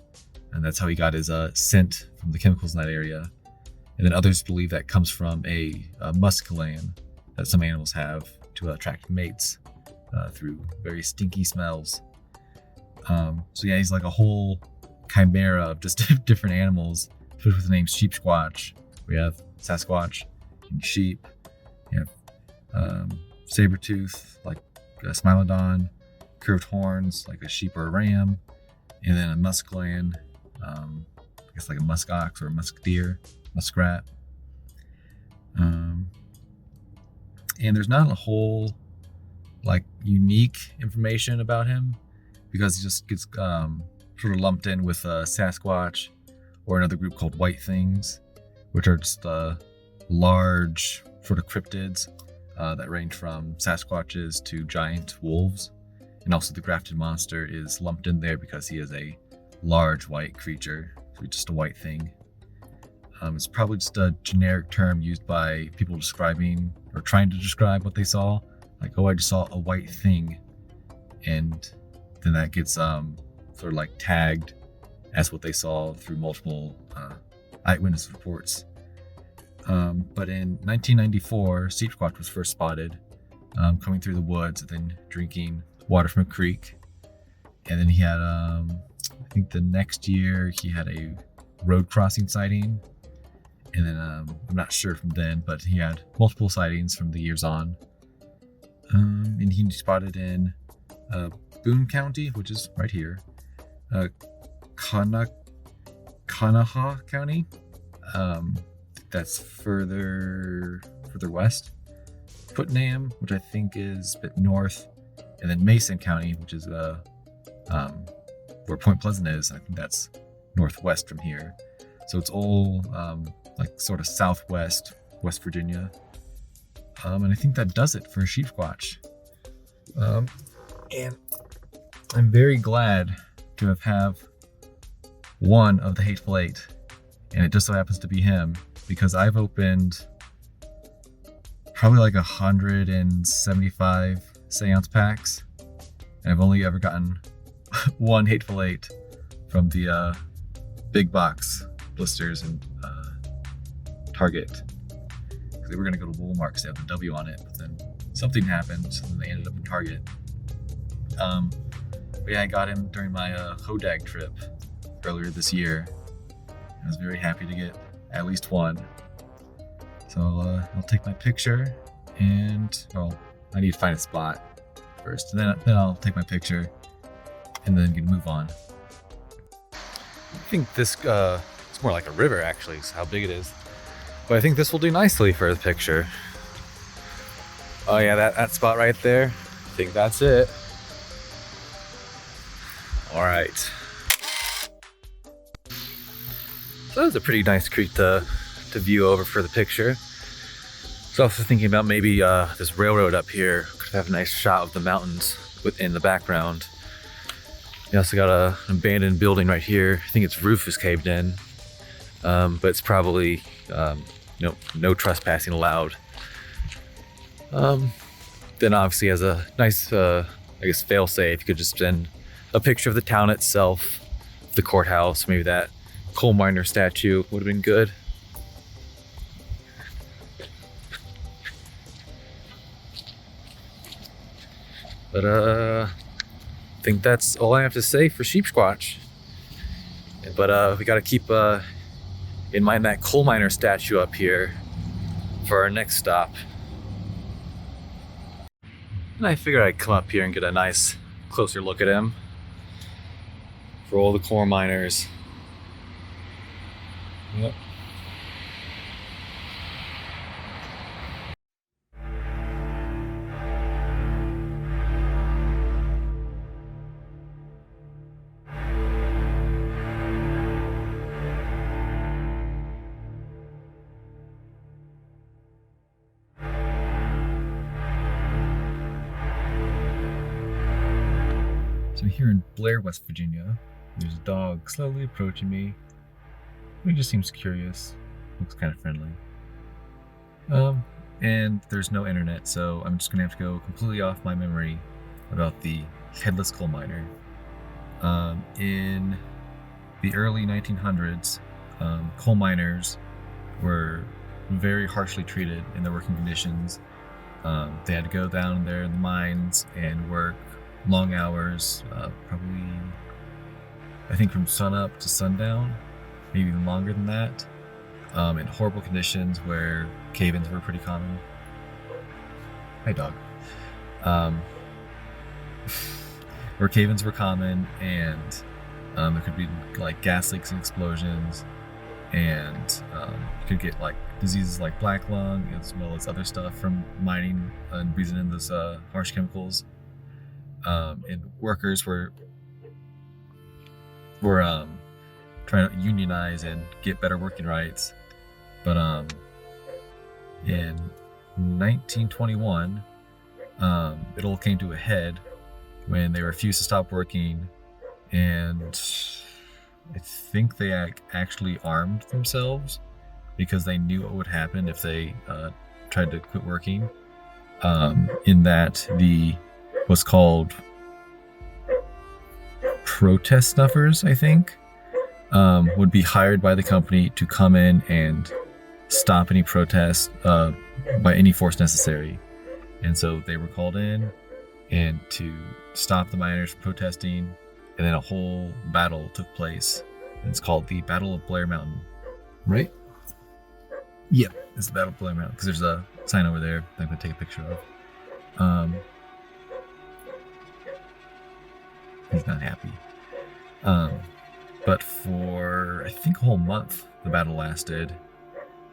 and that's how he got his scent from the chemicals in that area. And then others believe that comes from a musk gland that some animals have to attract mates through very stinky smells. So yeah, he's like a whole chimera of just different animals, especially with the name Sheepsquatch. We have Sasquatch and sheep. You have saber-tooth, like a Smilodon, curved horns, like a sheep or a ram, and then a musk gland, I guess like a musk ox or a musk deer, muskrat. And there's not a whole like unique information about him because he just gets sort of lumped in with Sasquatch or another group called White Things, which are just large sort of cryptids that range from Sasquatches to giant wolves. And also the grafted monster is lumped in there because he is a large white creature, so he's just a white thing. It's probably just a generic term used by people describing or trying to describe what they saw. Like, oh, I just saw a white thing. And then that gets sort of like tagged as what they saw through multiple eyewitness reports. But in 1994, Sheepsquatch was first spotted coming through the woods and then drinking water from a creek. And then he had, I think the next year, he had a road crossing sighting. And then I'm not sure from then, but he had multiple sightings from the years on. And he spotted in Boone County, which is right here, Kanaha County. That's further west. Putnam, which I think is a bit north, and then Mason County, which is where Point Pleasant is. I think that's northwest from here. So it's all like sort of southwest West Virginia. And I think that does it for Sheepsquatch. And I'm very glad to have one of the Hateful Eight, and it just so happens to be him, because I've opened probably like 175 seance packs, and I've only ever gotten one Hateful Eight from the big box blisters and Target. They were gonna go to Walmart because they have the W on it, but then something happened, so then they ended up in Target. But yeah, I got him during my Hodag trip earlier this year. I was very happy to get at least one. So I'll take my picture, and well, I need to find a spot first, and then I'll take my picture, and then move on. I think this it's more like a river actually, is how big it is. But I think this will do nicely for the picture. Oh yeah, that spot right there. I think that's it. All right. So that was a pretty nice creek to view over for the picture. I was also thinking about maybe this railroad up here could have a nice shot of the mountains within the background. You also got an abandoned building right here. I think its roof is caved in, but it's probably no trespassing allowed. Then obviously as a nice, I guess, fail-safe, you could just send a picture of the town itself, the courthouse, maybe that coal miner statue would have been good. But I think that's all I have to say for Sheepsquatch. But we gotta keep in mind that coal miner statue up here for our next stop. And I figured I'd come up here and get a nice closer look at him for all the coal miners. Yep. So here in Blair, West Virginia, there's a dog slowly approaching me. He just seems curious, looks kind of friendly. And there's no internet, so I'm just gonna have to go completely off my memory about the Headless coal miner. In the early 1900s, coal miners were very harshly treated in their working conditions. They had to go down there in the mines and work long hours, probably I think from sunup to sundown, maybe even longer than that, in horrible conditions where cave-ins were pretty common. Hi, dog. Where cave-ins were common, and there could be like gas leaks and explosions, and you could get like diseases like black lung as well as other stuff from mining and breathing in those harsh chemicals. And workers were trying to unionize and get better working rights, but in 1921 it all came to a head when they refused to stop working, and I think they actually armed themselves because they knew what would happen if they tried to quit working. In that what's called protest snuffers, I think, would be hired by the company to come in and stop any protests by any force necessary. And so they were called in and to stop the miners from protesting, and then a whole battle took place. And it's called the Battle of Blair Mountain, right? Yep, it's the Battle of Blair Mountain, because there's a sign over there that I'm going to take a picture of. He's not happy. But for, I think, a whole month, the battle lasted.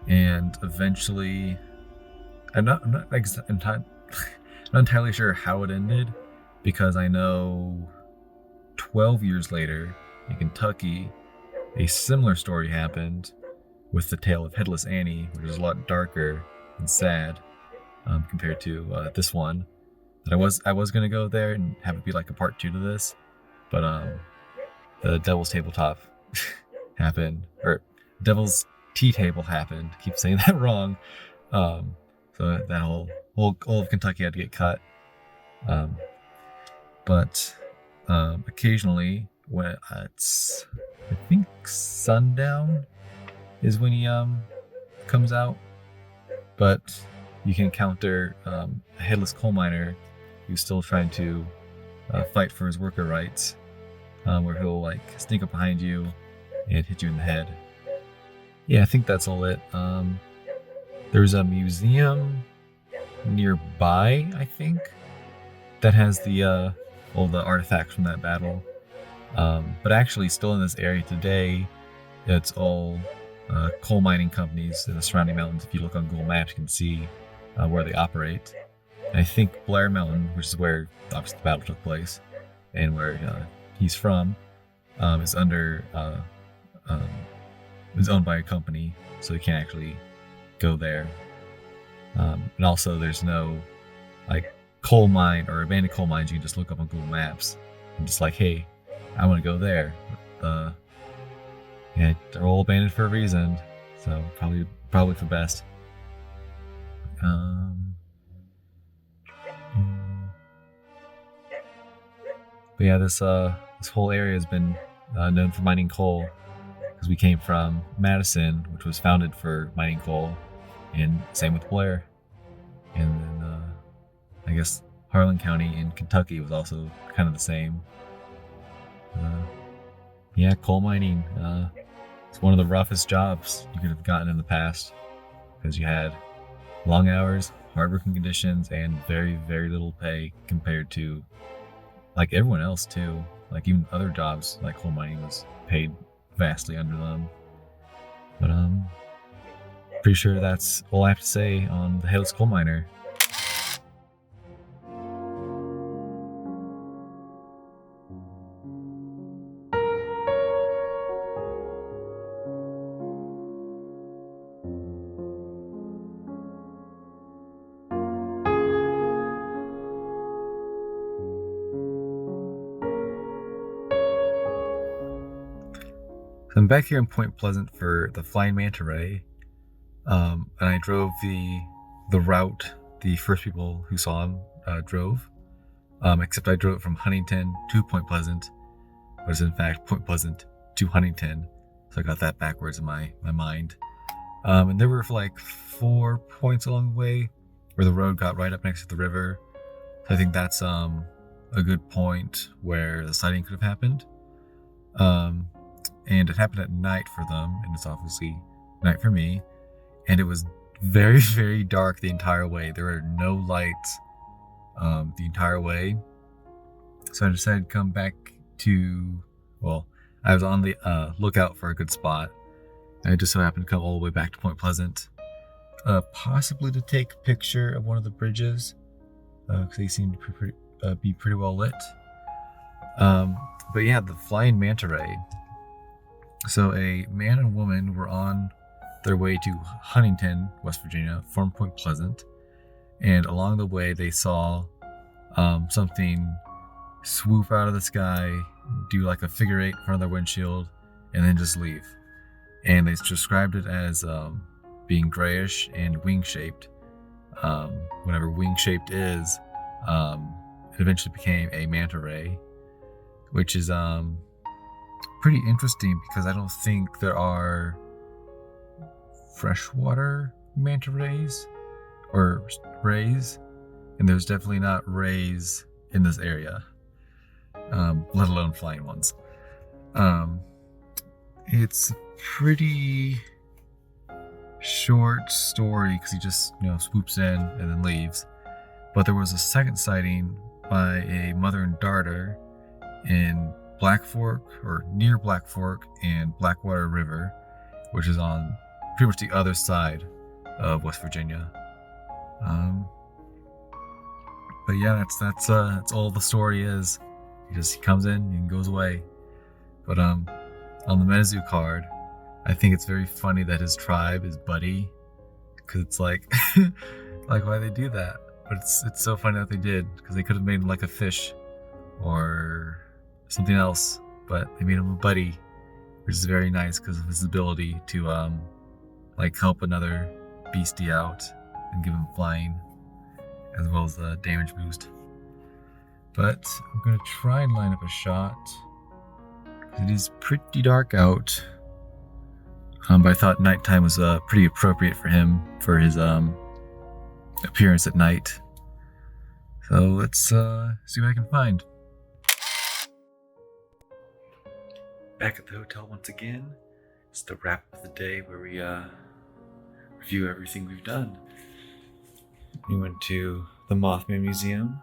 And eventually, I'm not entirely sure how it ended, because I know 12 years later in Kentucky, a similar story happened with the tale of Headless Annie, which is a lot darker and sad compared to this one. That I was gonna go there and have it be like a part 2 to this, but the Devil's Tabletop happened, or Devil's Tea Table happened. I keep saying that wrong. So that whole all of Kentucky had to get cut. But occasionally, when it's, I think sundown is when he comes out. But you can encounter a headless coal miner who's still trying to fight for his worker rights, where he'll like sneak up behind you and hit you in the head. Yeah, I think that's all it. There's a museum nearby, I think, that has the all the artifacts from that battle. But actually, still in this area today, it's all coal mining companies in the surrounding mountains. If you look on Google Maps, you can see where they operate. And I think Blair Mountain, which is where obviously the battle took place, and where he's from, is under is owned by a company, so you can't actually go there. And also, there's no like coal mine or abandoned coal mines you can just look up on Google Maps and just like, hey, I want to go there. Yeah, they're all abandoned for a reason, so probably for best. But yeah, this whole area has been known for mining coal, because we came from Madison, which was founded for mining coal, and same with Blair. And then I guess Harlan County in Kentucky was also kind of the same. Yeah, coal mining. It's one of the roughest jobs you could have gotten in the past, because you had long hours, hard working conditions, and very, very little pay compared to like everyone else too. Like even other jobs like coal mining was paid vastly under them. But pretty sure that's all I have to say on the Headless Coal Miner. I'm back here in Point Pleasant for the Flying Manta Ray, and I drove the route the first people who saw him drove, except I drove it from Huntington to Point Pleasant, but it's in fact Point Pleasant to Huntington, so I got that backwards in my mind. And there were like 4 points along the way where the road got right up next to the river, so I think that's a good point where the sighting could have happened. And it happened at night for them, and it's obviously night for me. And it was very, very dark the entire way. There were no lights the entire way. So I decided to come back to, well, I was on the lookout for a good spot. And I just so happened to come all the way back to Point Pleasant, possibly to take a picture of one of the bridges, because they seem to be pretty well lit. But yeah, the Flying Manta Ray. So a man and woman were on their way to Huntington, West Virginia, from Point Pleasant, and along the way they saw something swoop out of the sky, do like a figure 8 in front of their windshield, and then just leave. And they described it as being grayish and wing-shaped. Whatever wing-shaped is, it eventually became a manta ray, which is pretty interesting because I don't think there are freshwater manta rays or rays, and there's definitely not rays in this area, let alone flying ones. It's a pretty short story because he just swoops in and then leaves. But there was a second sighting by a mother and daughter in Black Fork, or near Black Fork and Blackwater River, which is on pretty much the other side of West Virginia. But yeah, that's all the story is. He comes in and goes away. But on the MetaZoo card, I think it's very funny that his tribe is Buddy, because it's like like why they do that. But it's so funny that they did, because they could have made him like a fish or something else, but they made him a buddy, which is very nice because of his ability to like help another beastie out and give him flying as well as a damage boost. But I'm gonna try and line up a shot. It is pretty dark out, but I thought nighttime was pretty appropriate for him for his appearance at night. So let's see what I can find. Back at the hotel once again. It's the wrap of the day where we review everything we've done. We went to the Mothman Museum,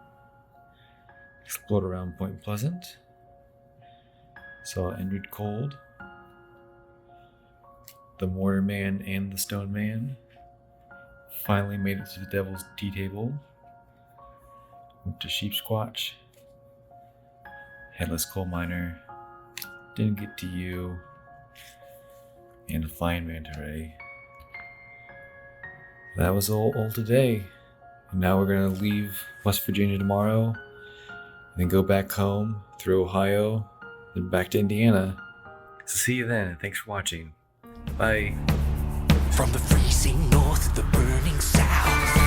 explored around Point Pleasant, saw Indrid Cold, the Mortar Man and the Stone Man, finally made it to the Devil's Tea Table, went to Sheepsquatch, Headless Coal Miner, didn't get to you, and a Flying Manta Ray. That was all today. And now we're gonna leave West Virginia tomorrow, and then go back home through Ohio, then back to Indiana. So see you then, and thanks for watching. Bye. From the freezing north to the burning south,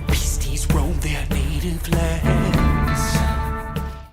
beasties roam their native lands.